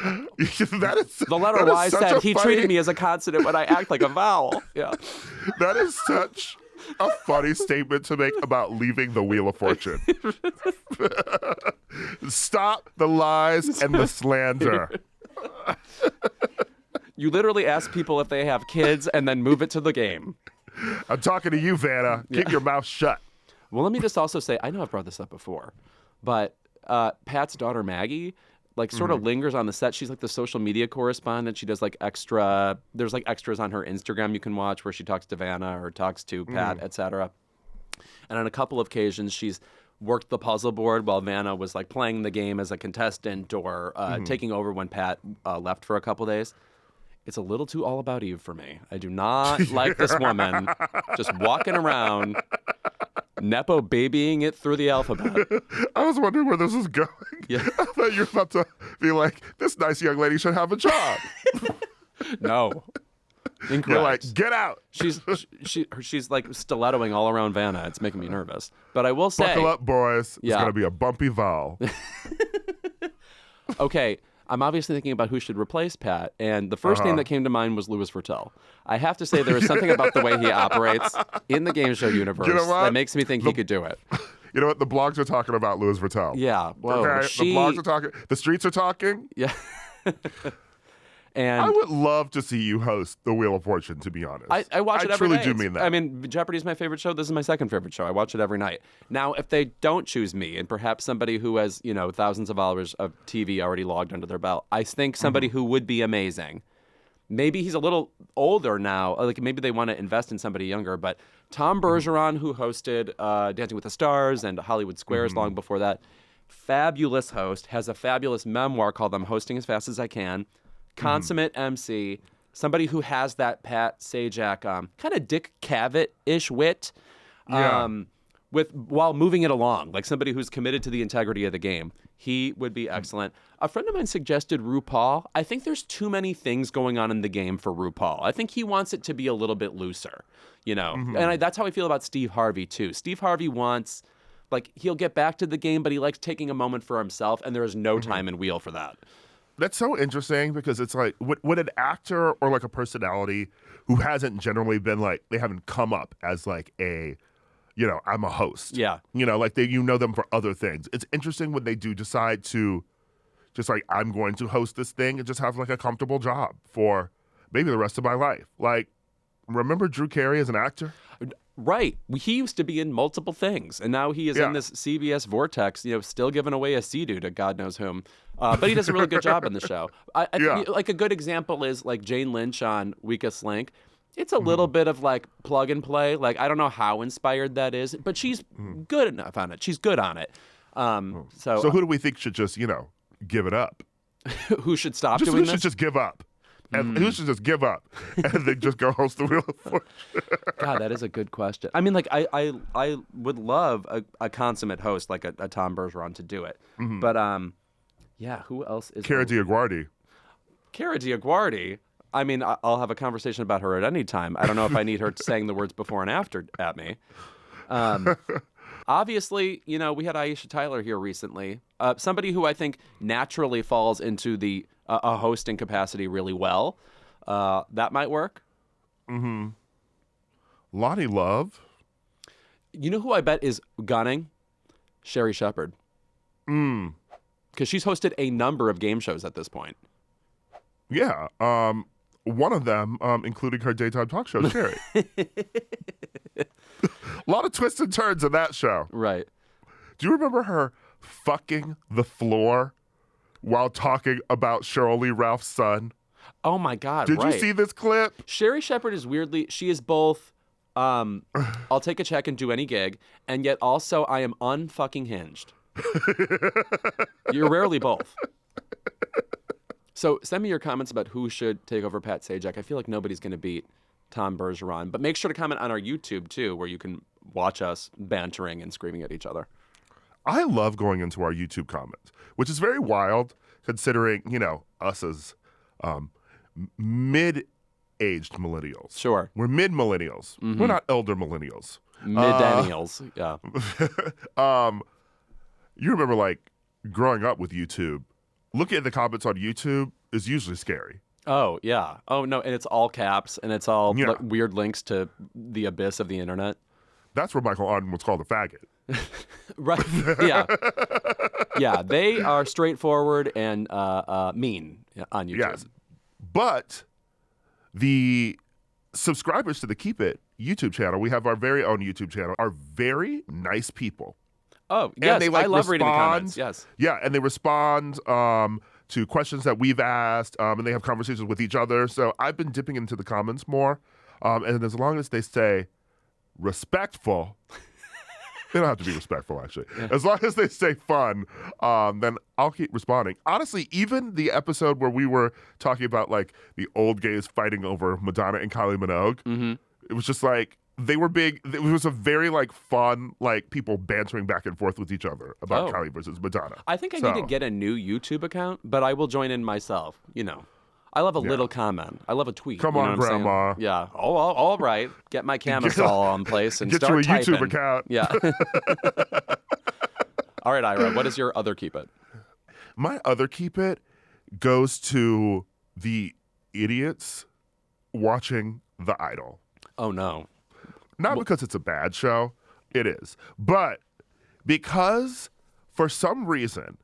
That is, the letter Y said he treated me as a consonant when I act like a vowel. Yeah. That is such a funny statement to make about leaving the Wheel of Fortune. Stop the lies and the slander. You literally ask people if they have kids and then move it to the game. I'm talking to you, Vanna. Keep your mouth shut. Well, let me just also say, I know I've brought this up before, but Pat's daughter, Maggie, like sort of lingers on the set. She's like the social media correspondent. She does like there's like extras on her Instagram you can watch where she talks to Vanna or talks to Pat, etc. And on a couple of occasions, she's worked the puzzle board while Vanna was like playing the game as a contestant or taking over when Pat left for a couple days. It's a little too all about Eve for me. I do not like this woman just walking around, Nepo babying it through the alphabet. I was wondering where this was going. Yeah. I thought you were about to be like, this nice young lady should have a job. No. Incorrect. You're like, get out. She's like stilettoing all around Vanna. It's making me nervous. But I will say, buckle up, boys. Yeah. It's going to be a bumpy vowel. Okay, I'm obviously thinking about who should replace Pat, and the first name that came to mind was Louis Virtel. I have to say there is something about the way he operates in the game show universe that makes me think he could do it. You know what? The blogs are talking about Louis Virtel. Yeah. Whoa. Okay? The blogs are talking. The streets are talking. Yeah. And I would love to see you host the Wheel of Fortune, to be honest. I watch it every night. I night. truly do mean that. I mean, Jeopardy's my favorite show. This is my second favorite show. I watch it every night. Now, if they don't choose me, and perhaps somebody who has, thousands of hours of TV already logged under their belt, I think somebody who would be amazing. Maybe he's a little older now. Like maybe they want to invest in somebody younger. But Tom Bergeron, who hosted Dancing with the Stars and Hollywood Squares long before that, fabulous host, has a fabulous memoir called "I'm Hosting as Fast as I Can." Consummate MC, somebody who has that Pat Sajak kind of Dick Cavett-ish wit, while moving it along, like somebody who's committed to the integrity of the game. He would be excellent. A friend of mine suggested RuPaul. I think there's too many things going on in the game for RuPaul. I think he wants it to be a little bit looser, And that's how I feel about Steve Harvey too. Steve Harvey wants, like, he'll get back to the game, but he likes taking a moment for himself, and there is no time in Wheel for that. That's so interesting because it's like, would an actor or like a personality who hasn't generally been like, they haven't come up as like a, I'm a host. Yeah. Like you know them for other things. It's interesting when they do decide to just like, I'm going to host this thing and just have like a comfortable job for maybe the rest of my life. Like, remember Drew Carey as an actor? Right. He used to be in multiple things, and now he is in this CBS vortex, still giving away a Sea-Doo to God knows whom. But he does a really good job in the show. I think, like, a good example is, like, Jane Lynch on Weakest Link. It's a little bit of, like, plug and play. Like, I don't know how inspired that is, but she's good enough on it. She's good on it. So who do we think should just, give it up? Who should stop doing this? Who should just give up? And who should just give up and then just go host the Wheel of Fortune? God, that is a good question. I mean, like, I would love a consummate host like a Tom Bergeron to do it. But, who else is Cara DioGuardi. Cara DioGuardi? I mean, I'll have a conversation about her at any time. I don't know if I need her saying the words before and after at me. Obviously, we had Aisha Tyler here recently. Somebody who I think naturally falls into the a hosting capacity really well. That might work. Lonnie Love. You know who I bet is gunning? Sherry Shepherd. Because she's hosted a number of game shows at this point. Yeah. One of them, including her daytime talk show, Sherry. A lot of twists and turns in that show. Right. Do you remember her fucking the floor while talking about Cheryl Lee Ralph's son? Oh my God! Did you see this clip? Sherry Shepherd is weirdly. She is both. I'll take a check and do any gig, and yet also I am unfucking hinged. You're rarely both. So send me your comments about who should take over Pat Sajak. I feel like nobody's going to beat Tom Bergeron, but make sure to comment on our YouTube too, where you can watch us bantering and screaming at each other. I love going into our YouTube comments, which is very wild considering, us as mid-aged millennials. Sure. We're mid-millennials. We're not elder millennials. Millennials, yeah. You remember, like, growing up with YouTube, looking at the comments on YouTube is usually scary. Oh, yeah. Oh, no, and it's all caps, and it's all Yeah. weird links to the abyss of the internet. That's where Michael Arden was called a faggot. Right. Yeah. Yeah. They are straightforward and mean on YouTube. Yes. But the subscribers to the Keep It YouTube channel, we have our very own YouTube channel, are very nice people. Oh, yes. And they, like, I love reading the respond. comments. Yes. Yeah, and they respond to questions that we've asked, and they have conversations with each other. So I've been dipping into the comments more. And as long as they say respectful, they don't have to be respectful, actually. Yeah. As long as they stay fun, then I'll keep responding. Honestly, even the episode where we were talking about, like, the old gays fighting over Madonna and Kylie Minogue, it was just like, they were big. It was a very, like, fun, like, people bantering back and forth with each other about Kylie versus Madonna. I think I need to get a new YouTube account, but I will join in myself. I love a little comment. I love a tweet. Come on, Grandma. Yeah. Oh, all right. Get my camisole in place and get start you a typing. YouTube account. Yeah. All right, Ira. What is your other keep it? My other keep it goes to the idiots watching The Idol. Oh, no. Not because it's a bad show. It is. But because for some reason,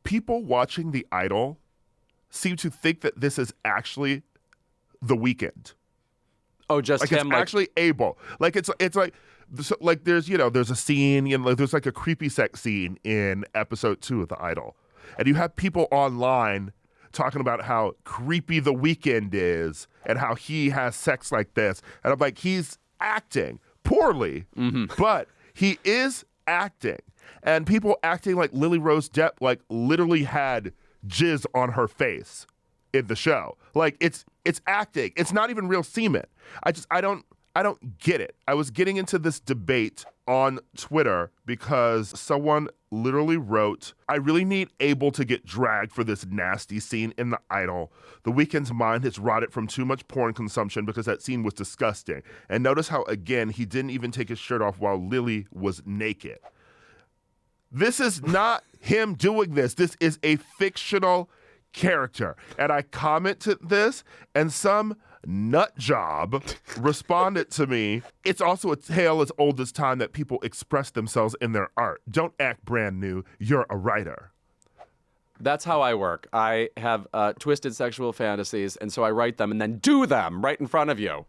people watching The Idol seem to think that this is actually The Weeknd. Oh, just like him. It's actually able. Like it's like there's there's a scene, there's like a creepy sex scene in episode 2 of The Idol, and you have people online talking about how creepy The Weeknd is and how he has sex like this, and I'm like, he's acting poorly, but he is acting, and people acting like Lily Rose Depp like literally had jizz on her face in the show. Like it's acting. It's not even real semen. I don't get it. I was getting into this debate on Twitter because someone literally wrote, I really need Abel to get dragged for this nasty scene in The Idol. The Weeknd's mind has rotted from too much porn consumption because that scene was disgusting. And notice how, again, he didn't even take his shirt off while Lily was naked. This is not him doing this. This is a fictional character. And I commented this, and some nut job responded to me. It's also a tale as old as time that people express themselves in their art. Don't act brand new. You're a writer. That's how I work. I have twisted sexual fantasies, and so I write them and then do them right in front of you.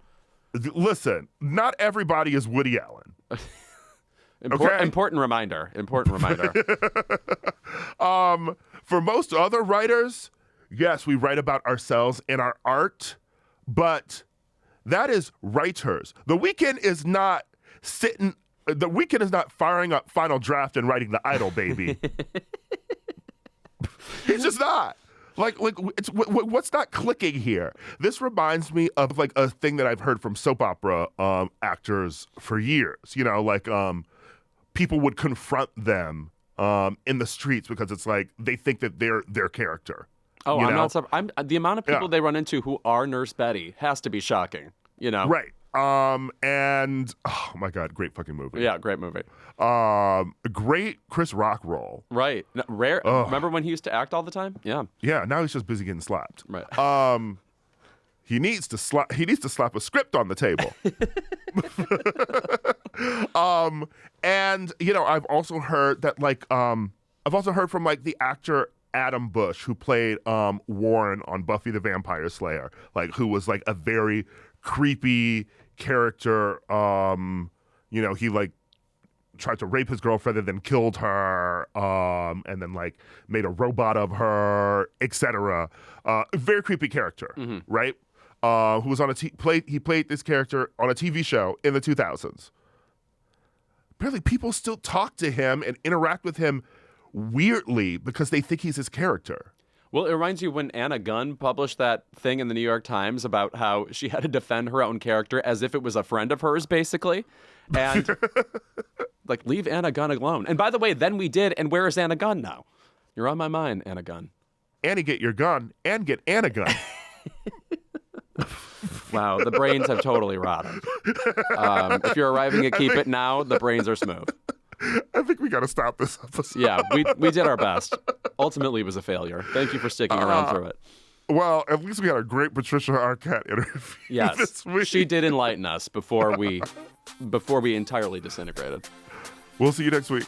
Listen, not everybody is Woody Allen. Important reminder. For most other writers, yes, we write about ourselves in our art, but that is writers. The Weeknd is not firing up Final Draft and writing The Idol, baby. He's just not. Like it's what's not clicking here. This reminds me of like a thing that I've heard from soap opera actors for years. People would confront them in the streets because it's like they think that they're their character. Oh, the amount of people they run into who are Nurse Betty has to be shocking. Right. And oh my God, great fucking movie. Yeah, great movie. A great Chris Rock role. Right. Rare. Remember when he used to act all the time? Yeah. Yeah. Now he's just busy getting slapped. Right. He needs to slap a script on the table. And I've also heard that from like the actor Adam Bush, who played Warren on Buffy the Vampire Slayer, like who was like a very creepy character. He like tried to rape his girlfriend and then killed her, and then like made a robot of her, etc. A very creepy character, right? Who was on he played this character on a TV show in the 2000s. Apparently, people still talk to him and interact with him weirdly because they think he's his character. Well, it reminds you when Anna Gunn published that thing in the New York Times about how she had to defend her own character as if it was a friend of hers, basically. And like, leave Anna Gunn alone. And by the way, then we did. And where is Anna Gunn now? You're on my mind, Anna Gunn. Annie, get your gun and get Anna Gunn. Wow, the brains have totally rotted. If you're arriving at Keep It now, the brains are smooth. I think we got to stop this episode. Yeah, we did our best. Ultimately, it was a failure. Thank you for sticking around through it. Well, at least we had a great Patricia Arquette interview Yes, this week. she did enlighten us before we entirely disintegrated. We'll see you next week.